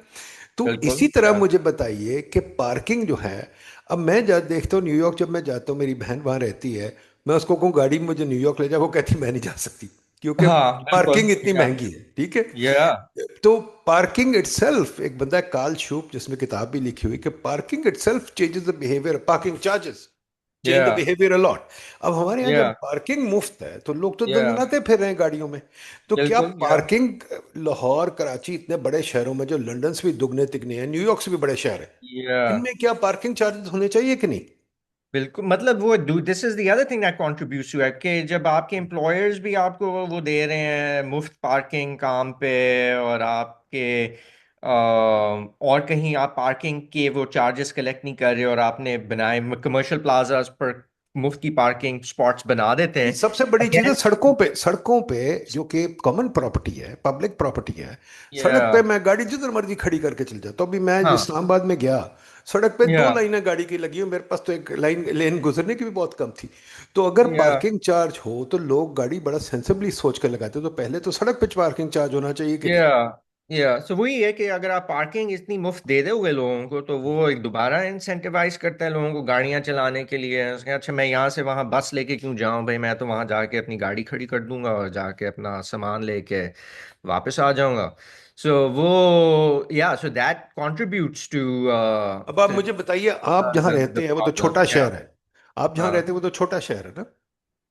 تو بالکل اسی طرح yeah مجھے بتائیے کہ پارکنگ جو ہے، اب میں دیکھتا ہوں نیو یارک جب میں جاتا ہوں، میری بہن وہاں رہتی ہے، میں اس کو کہوں گاڑی میں مجھے نیو یارک لے جا، وہ کہتی میں نہیں جا سکتی کیونکہ ہاں بالکل پارکنگ اتنی yeah مہنگی ہے. ٹھیک ہے. yeah تو پارکنگ اٹ سیلف، ایک بندہ ہے کارل شوپ جس میں کتاب بھی لکھی ہوئی کہ parking it self changes the behaviour, parking charges change the yeah behaviour allot. اب ہمارے یہاں جب yeah پارکنگ مفت ہے تو لوگ تو yeah دندناتے پھر رہے ہیں گاڑیوں میں. تو کیا بالکل yeah پارکنگ لاہور، کراچی اتنے بڑے شہروں میں جو لندن سے بھی دگنے تگنے ہیں، نیو یارک سے بھی بڑے شہر ہیں، ان yeah میں کیا پارکنگ چارجز ہونے چاہیے کہ نہیں؟ بالکل. مطلب وہ this is the other thing that contributes to it کہ جب آپ کے امپلائرز بھی آپ کو وہ دے رہے ہیں مفت پارکنگ کام پہ، اور آپ کے اور کہیں آپ پارکنگ کے وہ چارجز کلیکٹ نہیں کر رہے اور آپ نے بنائے کمرشل پلازاز پر مفت کی پارکنگ سپاٹس بنا دیتے ہیں. سب سے بڑی چیز ہے Again, سڑکوں پہ جو کہ کامن پراپرٹی ہے، پبلک پراپرٹی ہے. سڑک پہ yeah, میں گاڑی جدھر مرضی کھڑی کر کے چل جاتا ہوں. ابھی میں جو ہاں اسلام آباد میں گیا، سڑک پہ دو yeah, لائنیں گاڑی کی لگی ہیں، میرے پاس تو ایک لین گزرنے کی بھی بہت کم تھی. تو اگر yeah. پارکنگ چارج ہو تو لوگ گاڑی بڑا سینسبلی سوچ کے لگاتے. تو پہلے تو سڑک پہ پارکنگ چارج ہونا چاہیے کہ نہیں؟ یا سو وہی ہے کہ اگر آپ پارکنگ اتنی مفت دے دو گے لوگوں کو تو وہ ایک دوبارہ انسینٹیوائز کرتا ہے لوگوں کو گاڑیاں چلانے کے لیے. اس کے اچھا میں یہاں سے وہاں بس لے کے کیوں جاؤں بھائی، میں تو وہاں جا کے اپنی گاڑی کھڑی کر دوں گا اور جا کے اپنا سامان لے کے واپس آ جاؤں گا. سو وہ یا سو دیٹ کنٹریبیوٹس ٹو اب آپ مجھے بتائیے، آپ جہاں the رہتے ہیں وہ تو problem. چھوٹا Yeah. شہر ہے. آپ جہاں ہاں رہتے ہیں وہ تو چھوٹا شہر ہے نا؟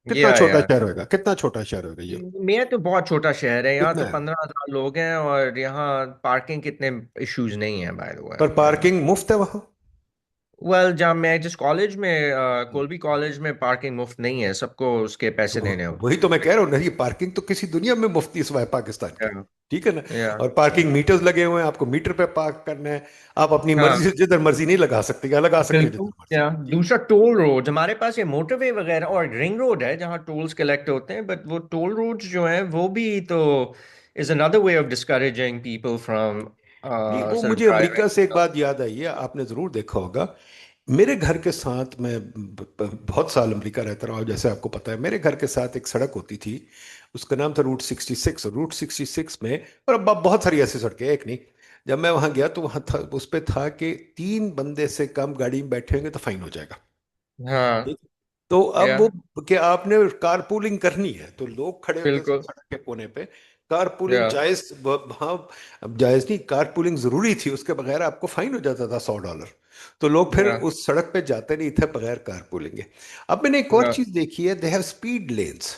کتنا یا چھوٹا شہر ہوگا؟ کتنا چھوٹا شہر ہوگا یہ؟ میرا تو بہت چھوٹا شہر ہے. یہاں تو کتنا ہے؟ 15,000 لوگ ہیں اور یہاں پارکنگ کتنے ایشوز نہیں ہیں by the per way. Parking مفت ہے وہاں؟ جہاں میں جس کالج میں کولبی کالج میں پارکنگ مفت نہیں ہے، سب کو اس کے پیسے دینے وہی تو میں ہوتے کہہ رہا ہوں نا، یہ پارکنگ تو کسی دنیا میں مفتی سوائے پاکستان کے. ہیں. ٹھیک ہے نا؟ یا اور پارکنگ میٹرز لگے ہوئے ہیں، آپ کو میٹر پہ پارک کرنا ہے. آپ اپنی ہاں مرضی سے جدھر مرضی نہیں لگا سکتے، یا لگا سکتے ہیں بالکل. جدھر مرضی. یا ٹھیک. دوسرا ٹول روڈ ہمارے پاس یہ موٹر وے وغیرہ اور رنگ روڈ ہے جہاں ٹولز کلیکٹ ہوتے ہیں، بٹ وہ ٹول روڈز جو ہیں وہ بھی تو is another way of discouraging people from نہیں، وہ سر مجھے امریکہ سے ایک ڈرائیونگ. بات یاد آئی ہے، آپ نے ضرور دیکھا ہوگا. میرے گھر کے ساتھ میں بہت سال امریکہ رہتا رہا ہوں، جیسے آپ کو پتا ہے. میرے گھر کے ساتھ ایک سڑک ہوتی تھی، اس کا نام تھا روٹ 66. روٹ 66 میں، اور اب بہت ساری ایسی سڑکیں، ایک نہیں. جب میں وہاں گیا تو وہاں تھا، اس پہ تھا کہ 3 بندے سے کم گاڑی میں بیٹھے ہوں گے تو فائن ہو جائے گا. ہاں ٹھیک ہے؟ تو اب یا وہ کہ آپ نے کار پولنگ کرنی ہے تو لوگ کھڑے ہوتے ہیں بالکل. سڑک کے کونے پہ. کار پولنگ یا جائز، ہاں جائز نہیں، کار پولنگ ضروری تھی، اس کے بغیر آپ کو فائن ہو جاتا تھا $100. تو لوگ پھر یا اس سڑک پہ جاتے نہیں تھے بغیر کار پولنگ کے. اب میں نے ایک اور یا چیز دیکھی ہے، دے ہیو اسپیڈ لینس.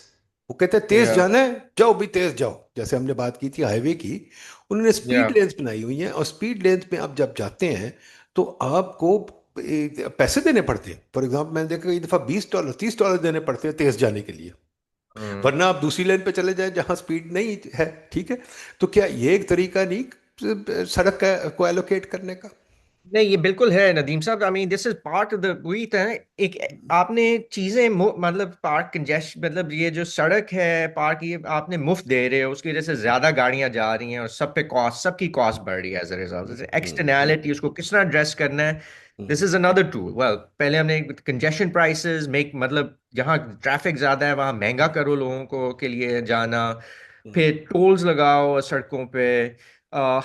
وہ کہتے ہیں تیز یا جانا ہے جاؤ بھی تیز جاؤ. جیسے ہم نے بات کی تھی ہائی وے کی، انہوں نے یا اسپیڈ لینس بنائی ہوئی ہیں. اور اسپیڈ لینس میں آپ جب جاتے ہیں تو آپ کو پیسے دینے پڑتے ہیں. فار ایگزامپل میں نے دیکھا کئی دفعہ $20 $30 دینے پڑتے ہیں تیز جانے کے لیے. ہوں. ورنہ آپ دوسری لین پہ چلے جائیں جہاں سپیڈ نہیں ہے. ٹھیک ہے؟ تو کیا یہ ایک طریقہ نہیں سڑک کو ایلوکیٹ کرنے کا؟ نہیں یہ بالکل ہے ندیم صاحب. آئی مین دس از پارٹ آف دا وہی تو ہے ایک آپ نے چیزیں مطلب پارک کنجیش مطلب یہ جو سڑک ہے پارک یہ آپ نے مفت دے رہے ہو، اس کی وجہ سے زیادہ گاڑیاں جا رہی ہیں اور سب پہ کاسٹ، سب کی کاسٹ بڑھ رہی ہے ایز اے ریزلٹ. ایکسٹرنالٹی اس کو کس طرح ایڈریس کرنا ہے، دس از اندر ٹول. ویل پہلے ہم نے کنجیشن پرائسز میک مطلب جہاں ٹریفک زیادہ ہے وہاں مہنگا کرو لوگوں کو کے لیے جانا. پھر ٹولز لگاؤ سڑکوں پہ.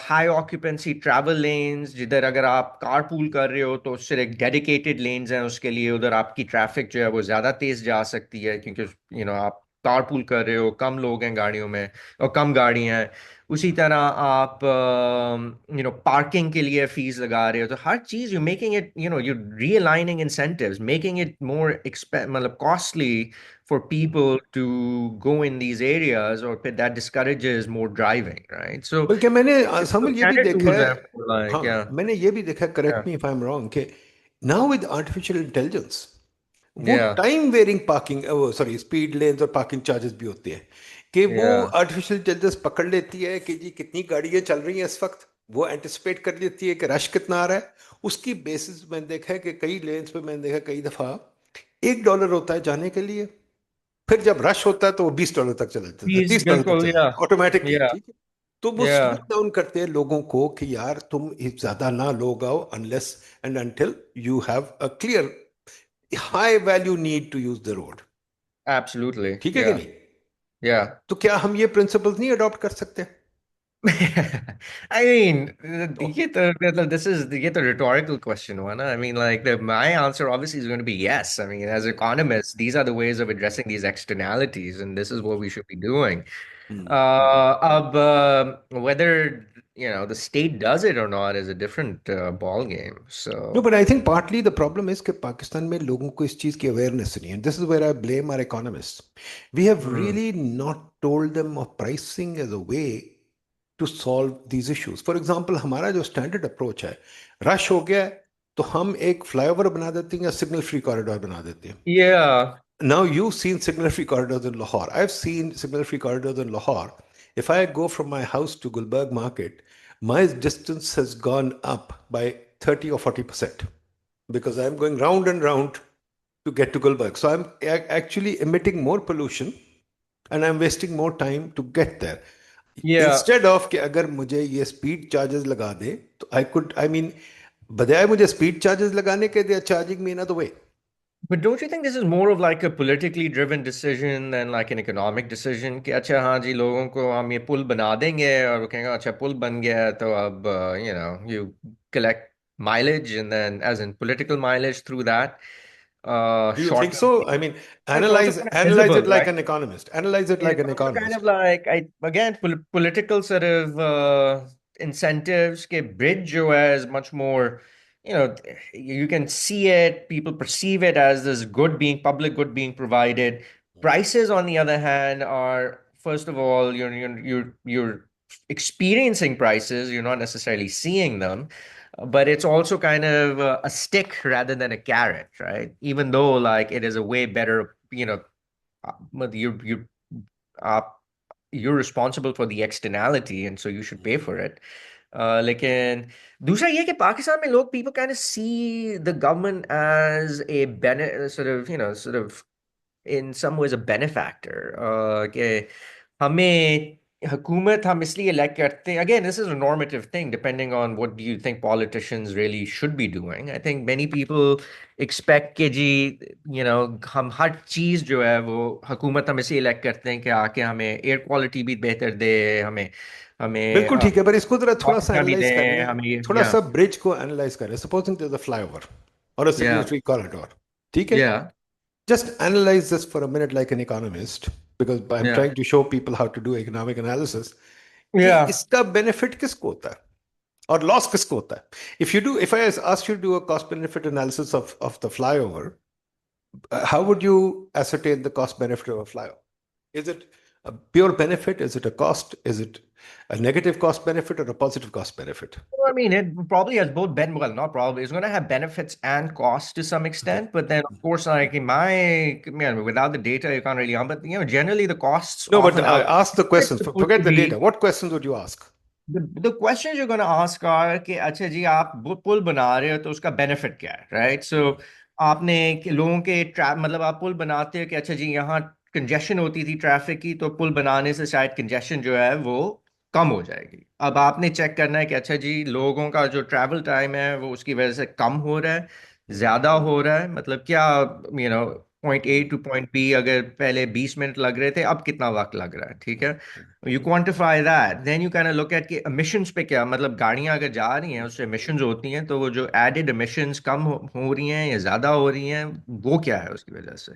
ہائی آکوپینسی ٹریول لینز جدھر اگر آپ کار پول کر رہے ہو تو اس سے ایک ڈیڈیکیٹڈ لینز ہیں اس کے لیے، ادھر آپ کی ٹریفک جو ہے وہ زیادہ تیز جا سکتی ہے کیونکہ آپ کار پول کر رہے ہو، کم لوگ ہیں گاڑیوں میں اور کم گاڑیاں ہیں. اسی طرح آپ پارکنگ کے لیے فیس لگا رہے ہو. تو ہر چیز you making it you realigning incentives making it more مطلب costly for people to go in these areas, or that discourages more driving, right? So بلکہ میں نے so سامل یہ بھی standard دیکھا tools ہے. ہیں for ہاں like میں نے یہ بھی دیکھا، correct yeah me if I am wrong, کہ ناؤ ود آرٹیفیشیل انٹیلیجنس وہ yeah time varying parking, sorry speed lanes اور پارکنگ چارجز بھی ہوتے ہیں کہ وہ yeah آرٹیفیشیل انٹیلیجنس پکڑ لیتی ہے کہ جی کتنی گاڑیاں چل رہی ہیں اس وقت. وہ اینٹیسپیٹ کر لیتی ہے کہ رش کتنا آ رہا ہے. اس کی بیسس میں نے دیکھا ہے کہ کئی لینز پہ میں نے دیکھا کئی دفعہ $1 ہوتا ہے جانے کے لیے، پھر جب رش ہوتا ہے تو وہ $20 تک چلا جاتا ہے، please $30 تک بالکل چلا yeah جاتا ہے آٹومیٹکلی. yeah ٹھیک ہے؟ تو وہ سلو yeah ڈاؤن کرتے ہیں لوگوں کو کہ یار تم زیادہ نہ لوگ آؤ unless and until you have a clear high value need to use the road. absolutely ٹھیک ہے کہ yeah نہیں؟ yeah تو کیا ہم یہ پرنسپلز نہیں اڈاپٹ کر سکتے؟ I mean, یہ تو مطلب this is یہ تو rhetorical question ہوا نا. I mean like my answer obviously is going to be yes. I mean as economists these are the ways of addressing these externalities and this is what we should be doing. اب whether the state does it or not is a different ball game. So No, but I think partly the problem is کہ پاکستان میں لوگوں کو اس چیز کی awareness نہیں ہے. This is where I blame our economists. We have hmm. really not told them of pricing as a way to solve these issues. For example, ہمارا جو اسٹینڈرڈ اپروچ ہے، رش ہو گیا ہے تو ہم ایک فلائی اوور بنا دیتے ہیں یا سگنل فری کوریڈور بنا دیتے ہیں. Yeah. Now you've seen signal free corridors in Lahore. I've seen signal free corridors in Lahore. If I go from my house to Gulberg Market, my distance has gone up by 30 or 40% because I'm going round and round to get to Gulbarg. So I'm actually emitting more pollution and I'm wasting more time to get there. Yeah. Instead of कि अगर मुझे ये speed charges लगा दे तो I could, I mean, बजाय मुझे speed charges लगाने के they are charging me another way. But don't you think this is more of like a politically driven decision than like an economic decision? कि अच्छा हाँ जी लोगों को हम ये पुल बना देंगे और वो कहेंगे अच्छा पुल बन गया है, तो अब you collect mileage and then as in political mileage through that Do you short think term. so? I mean, It's also kind of analyze visible, it like right? an economist. Analyze it like It's an also kind of economist. like again political sort of incentives. Ke bridge jo hai is much more, you know, you can see it, people perceive it as this good being public good being provided. Prices, on the other hand, are first of all you're experiencing prices, you're not necessarily seeing them. But it's also kind of a stick rather than a carrot, right? Even though like it is a way better, but uh, you're responsible for the externality and so you should pay for it. लेकिन दूसरा ये कि पाकिस्तान में लोग people kind of see the government as a sort of in some ways a benefactor. कि हमें हुकूमत हम इसलिए elect करते हैं. Again, this is a normative thing depending on what do you think politicians really should be doing. I think many people expect कि जी हम हर चीज जो है वो हुकूमत हम इसे elect करते हैं कि आके हमें एयर क्वालिटी भी बेहतर दे, हमें हमें बिल्कुल ठीक है पर इसको जरा थोड़ा सा नौकरियां भी एनालाइज दें, करें, हमें थोड़ा सा ब्रिज को एनालाइज करें. Supposing there is a flyover और अ या सिग्नल कॉरिडोर. ठीक है. या Just analyze this for a minute like an economist, because I'm या trying to show people how to do economic analysis. कि या इसका benefit किसको होता है और loss किसको होता है. If I ask you to do a cost benefit analysis of the flyover, how would you ascertain the cost benefit of a flyover? Is it a pure benefit? Is it a cost? Is it a negative cost benefit or a positive cost benefit? Well, I mean, it probably has both well, not probably. It's going to have benefits and costs to some Okay. extent, but then of course, like in without the data, you can't really. But generally the costs No, but often I out. ask the It's questions. supposed to Forget the be data. What questions would you ask? the questions you're going to ask are कि अच्छा जी आप पुल बना रहे हो तो उसका benefit क्या है, राइट? सो आपने लोगों के मतलब आप पुल बनाते हो कि अच्छा जी यहाँ कंजेशन होती थी ट्रैफिक की, तो पुल बनाने से शायद कंजेशन जो है वो कम हो जाएगी. अब आपने चेक करना है कि अच्छा जी लोगों का जो ट्रैवल टाइम है वो उसकी वजह से कम हो रहा है, ज्यादा हो रहा है, मतलब क्या point A to point B अगर पहले 20 मिनट लग रहे थे अब कितना वक्त लग रहा है, ठीक है? You quantify that, then you can look at कि emissions पे क्या, मतलब गाड़ियां अगर जा रही हैं उससे emissions होती हैं, तो वो जो एडेड emissions कम हो रही हैं या ज्यादा हो रही हैं, वो क्या है उसकी वजह से.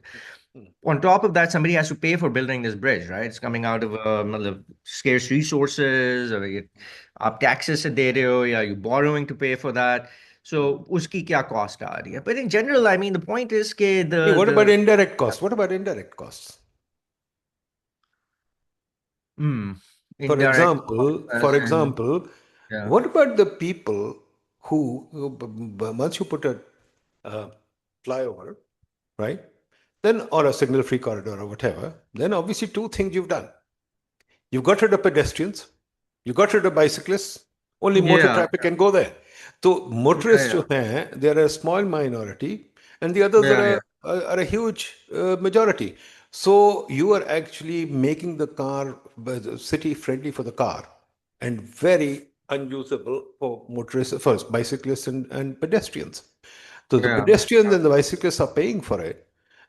On top of that, somebody has to pay for building this bridge, right? It's coming out of मतलब scarce resources, और ये आप taxes से दे रहे हो या you borrowing to pay for that. So उसकी क्या cost आ रही है? But in general, I mean, the point is कि Hey, what the about indirect costs? What about indirect costs? hmm, For indirect cost example, as in, yeah. what about the people once you put a flyover, right? Then, or a signal free corridor or whatever, then obviously two things you've done. You've got rid of pedestrians, you got rid of bicyclists, only motor Yeah, traffic can go there. So motorists yeah, they're a small minority and the others yeah, yeah. are a huge majority. So you are actually making the car city friendly for the car and very unusable for motorists, first bicyclists and pedestrians. So the Yeah. pedestrians and the bicyclists are paying for it,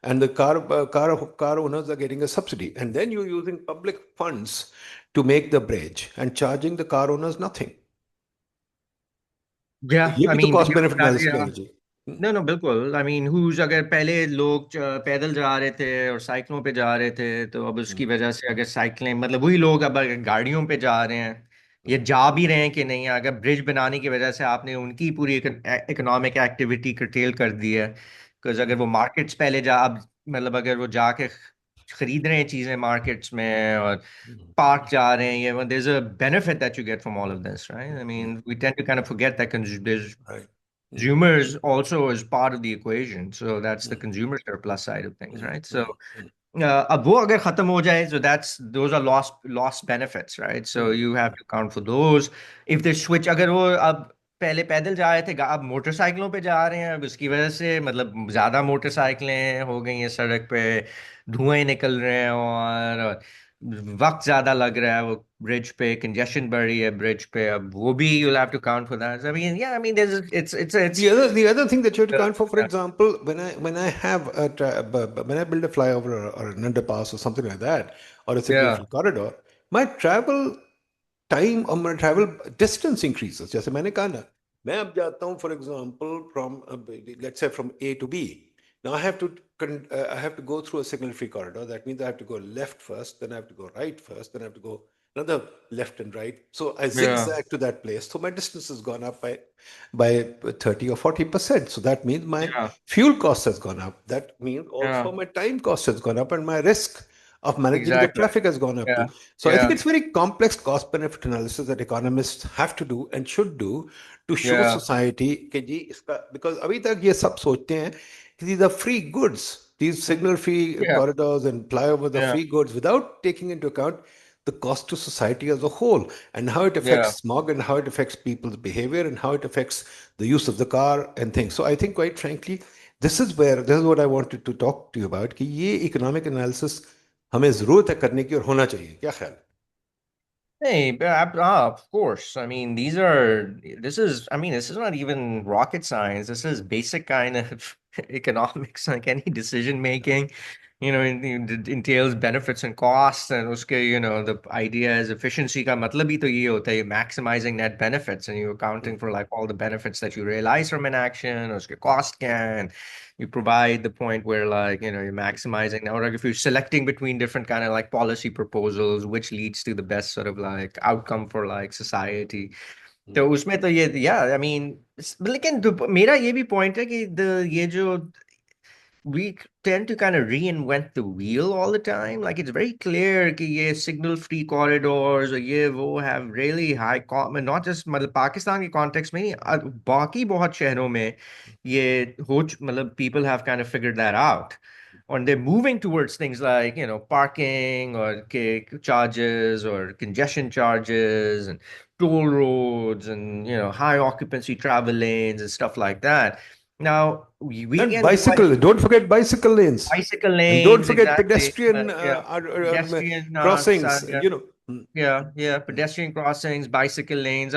and the car owners are getting a subsidy. And then you're using public funds to make the bridge and charging the car owners nothing. तो Yeah, ये I भी तो mean, cost yeah, benefit analysis yeah. करना चाहिए. No, no, बिल्कुल. I mean, who's अगर पहले लोग पैदल जा रहे थे और साइकिलों पे जा रहे थे, तो अब उसकी वजह से अगर साइकिलें, मतलब वही लोग अब अगर गाड़ियों पे जा रहे हैं या जा भी रहे हैं कि नहीं, अगर ब्रिज बनाने की वजह से आपने उनकी पूरी इकोनॉमिक एक्टिविटी curtail कर दी है. बिकॉज अगर वो मार्केट्स पहले जा अब मतलब अगर वो जाके खरीद रहे हैं चीजें मार्केट्स में और park जा रहे हैं, ये there's a benefit that you get from all of this, right? I mean, we tend to kind of forget that there's Right. consumers also is part of the equation, so that's the consumer surplus side of things, right? So अब वो अगर खत्म हो जाए, so those are lost benefits, right? So you have to account for those. If they switch, अगर वो अब پہلے پیدل جا رہے تھے، اب موٹر سائیکلوں پہ جا رہے ہیں. اب اس کی وجہ سے مطلب زیادہ موٹر سائیکلیں ہو گئی ہیں سڑک پہ، دھوئیں نکل رہے ہیں، اور وقت زیادہ لگ رہا ہے. وہ برج پہ کنجیشن بڑھ رہی ہے برج پہ، اب وہ بھی you'll have to count for that. I mean, yeah, I mean, it's The other thing that you have to count for yeah, example, when I build a flyover or an underpass or something like that, or a signal yeah, free corridor, my travel time or my travel distance increases. جیسے میں نے کہا نا، میں اب جاتا ہوں for example from let's say from A to B. Now I have to go through a signal free corridor. That means I have to go left first, then I have to go right first, then I have to go another left and right. So I yeah, zigzag to that place. So my distance has gone up by 30 or 40%. So that means my yeah, fuel cost has gone up. That means yeah, also my time cost has gone up, and my risk of managing the exactly. traffic has gone up too. Yeah, So I think yeah, it's very complex cost benefit analysis that economists have to do and should do to show yeah, society کہ جی اس کا، because ابھی تک یہ سب سوچتے ہیں کہ these are free goods, these signal free yeah, corridors and flyovers are yeah, free goods, without taking into account the cost to society as a whole, and how it yeah. affects smog, and how it affects people's behavior, and how it affects the use of the car and things. So I think quite frankly this is what I wanted to talk to you about کہ یہ economic analysis ہمیں ضرورت ہے کرنے کی اور ہونا چاہیے. کیا خیال؟ Hey, of course. I mean, this is not even rocket science. This is basic kind of economics, like any decision making. It entails benefits and costs, and the idea is efficiency ka matlab hi to ye hota hai, maximizing net benefits, and you're accounting for like all the benefits that you realize from an action, or uske cost kya, and you provide the point where like, you're maximizing now, or like if you're selecting between different kind of like policy proposals, which leads to the best sort of like outcome for like society. تو اس میں تو یہ I mean, لیکن میرا یہ بھی point ہے کہ یہ جو we tend to kind of reinvent the wheel all the time. Like it's very clear that ye signal free corridors or ye wo have really high not just Pakistan ke context mein, baki bahut shehron mein ye people have kind of figured that out. And they're moving towards things like, parking or charges or congestion charges and toll roads and, high occupancy travel lanes and stuff like that. Now, we And can be quite don't forget bicycle lanes. bicycle And don't lanes, forget exactly. pedestrian Yeah, pedestrian, crossings, yeah, yeah, pedestrian crossings, bicycle lanes.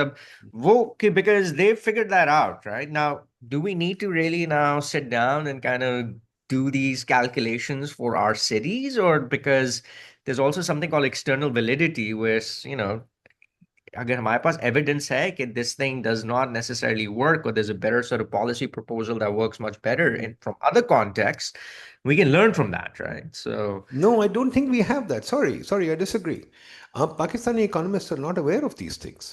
Because they figured that out, right? Now, do we need to really now sit down and kind of do these calculations for our cities, or because there's also something called external validity, where اگر ہمارے پاس evidence ہے کہ this thing does not necessarily work, or there's a better sort of policy proposal that works much better from other contexts, we can learn from that, right? So No, I don't think we have that. Sorry, I disagree. Pakistani economists are not aware of these things.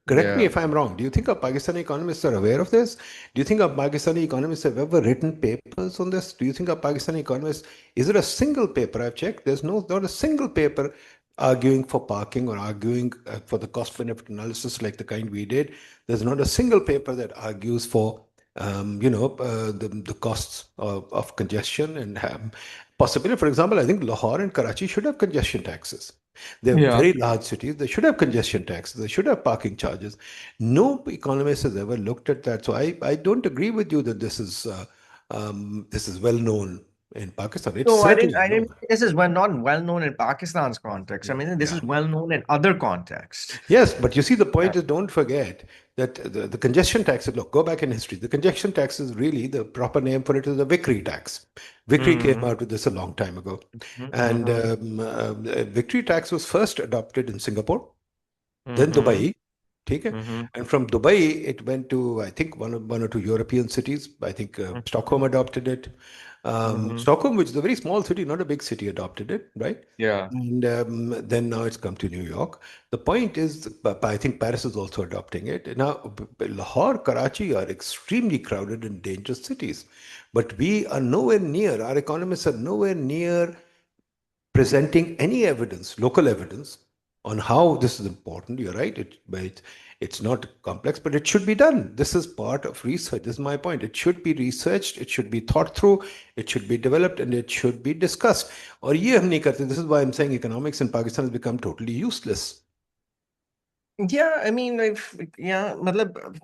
Correct me yeah, if I'm wrong. Do you think our Pakistani economists are aware of this? Do you think our Pakistani economists have ever written papers on this? Do you think our Pakistani economists, is there a single paper? I've checked, there's not a single paper arguing for parking or arguing for the cost benefit analysis like the kind we did. There's not a single paper that argues for the costs of congestion and possibly, for example, I think Lahore and Karachi should have congestion taxes. They're yeah. very large cities. They should have congestion taxes. They should have parking charges. No economist has ever looked at that. So I don't agree with you that this is well known in Pakistan. It's No, certainly I didn't known. this is not well known in Pakistan's context. I mean, this Yeah. is well known in other contexts. Yes, but you see, the point Yeah. is, don't forget that the congestion tax, look, go back in history. The congestion tax is really, the proper name for it is the Vickery tax. Vickery came out with this a long time ago. And Vickery tax was first adopted in Singapore, then Dubai. Okay? And from Dubai, it went to, I think, one or two European cities. I think Stockholm adopted it. Stockholm, which is a very small city, not a big city, adopted it, right? Yeah. And then now it's come to New York. The point is, I think Paris is also adopting it. Now, Lahore, Karachi are extremely crowded and dangerous cities. But we are nowhere near, our economists are nowhere near presenting any evidence, local evidence, on how this is important. You're right, it's not complex, but it should be done. This is part of research. This is my point. It should be researched, it should be thought through, it should be developed, and it should be discussed. Or ye hum nahi karte. This is why I'm saying economics in Pakistan has become totally useless. Yeah, I mean, matlab,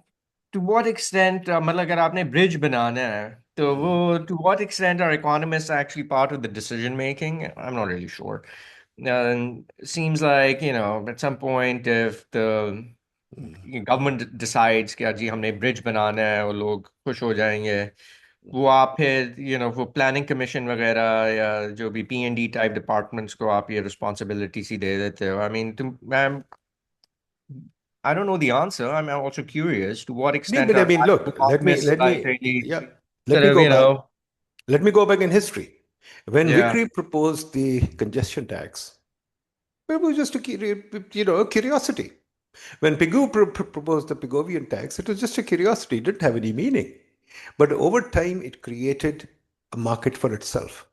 to what extent مطلب اگر آپ نے برج بنانا ہے تو وہ to what extent are economists actually part of the decision making? I'm not really sure. Seems like, at some point if the government decides کہ جی ہم نے برج بنانا ہے اور لوگ خوش ہو جائیں گے، وہ آپ پھر وہ پلاننگ کمیشن وغیرہ یا جو بھی پی این ڈی ٹائپ ڈپارٹمنٹس کو آپ یہ رسپانسبلٹی سی دے دیتے ہو. I don't know the answer. I'm also curious to what No, extent but I are mean, look, economists like really yeah, let sort me of, go back. Let me go back in history. When yeah, Vickery proposed the congestion tax, it was just a curiosity. When Pigou proposed the Pigovian tax, it was just a curiosity. It didn't have any meaning. But over time, it created a market for itself.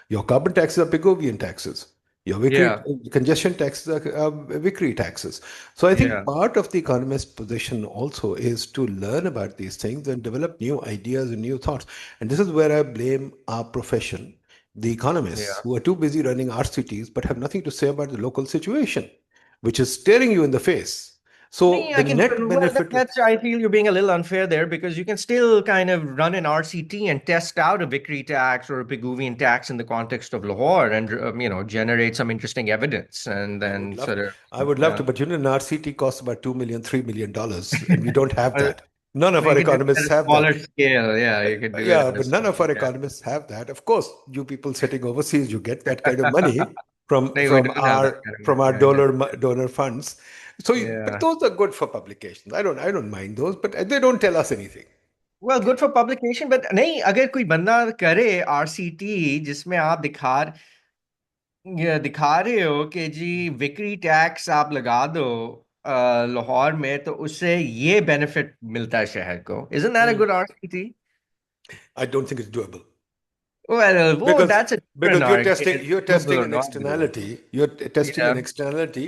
Your carbon taxes are Pigovian taxes. Your yeah, congestion taxes are Vickery taxes. So I think yeah. part of the economist's position also is to learn about these things and develop new ideas and new thoughts. And this is where I blame our profession, the economists, Yeah. who are too busy running RCTs but have nothing to say about the local situation, which is staring you in the face. So Nee, the I can, net well, benefit. I feel you're being a little unfair there because you can still kind of run an RCT and test out a Vickery tax or a Pigouvian tax in the context of Lahore and, generate some interesting evidence and then sort of, I would love yeah. to, but an RCT costs about $2 million, $3 million, and we don't have Well, that. None of you our can do it at economists a have that. smaller scale. Yeah, you can do it Yeah, on a but none smaller of our scale. economists have that. Of course, you people sitting overseas, you get that kind of money from No, we from don't have that our kind of from our money. donor funds. So, but Yeah. those are good for publications. I don't mind those, but they don't tell us anything. Well, good for publication, but نہیں اگر کوئی بندہ کرے R C T جس میں آپ دکھا رہے ہو کہ جی وکری ٹیکس آپ لگا دو لاہور میں تو اس سے یہ بینیفٹ ملتا ہے شہر کو. Isn't that a good RCT? I don't think it's doable. Well, because that's a different because argument. you're Doable testing or an not doable. externality. You're testing Yeah. an externality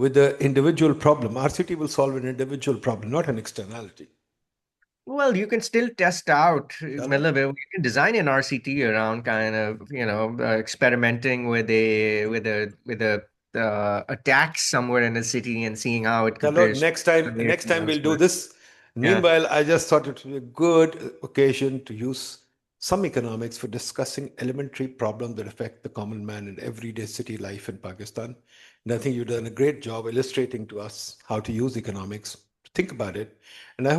with the individual problem. RCT will solve an individual problem, not an externality. Well, you can still test out. Hello? You can design an RCT around kind of, experimenting with a tax somewhere in the city and seeing how it Hello. compares to Next time we'll do elsewhere. this. Yeah. Meanwhile, I just thought it would be a good occasion to use some economics for discussing elementary problems that affect the common man in everyday city life in Pakistan. And I think you've done a great job illustrating to us how to use economics. Think about it. And I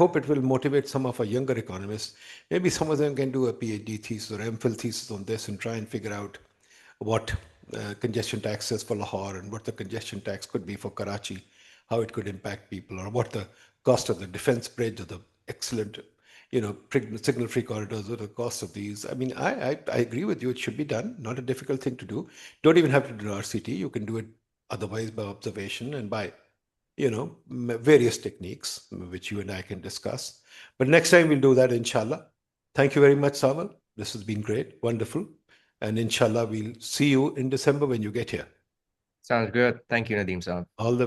hope it will motivate some of our younger economists. Maybe some of them can do a PhD thesis or MPhil thesis on this and try and figure out what congestion tax is for Lahore and what the congestion tax could be for Karachi, how it could impact people, or what the cost of the defense bridge or the excellent, signal-free corridors, or the cost of these. I mean, I agree with you. It should be done. Not a difficult thing to do. Don't even have to do RCT. You can do it otherwise by observation and by, various techniques, which you and I can discuss. But next time we'll do that, inshallah. Thank you very much, Samal. This has been great, wonderful. And inshallah, we'll see you in December when you get here. Sounds good. Thank you, Nadeem Saab. All the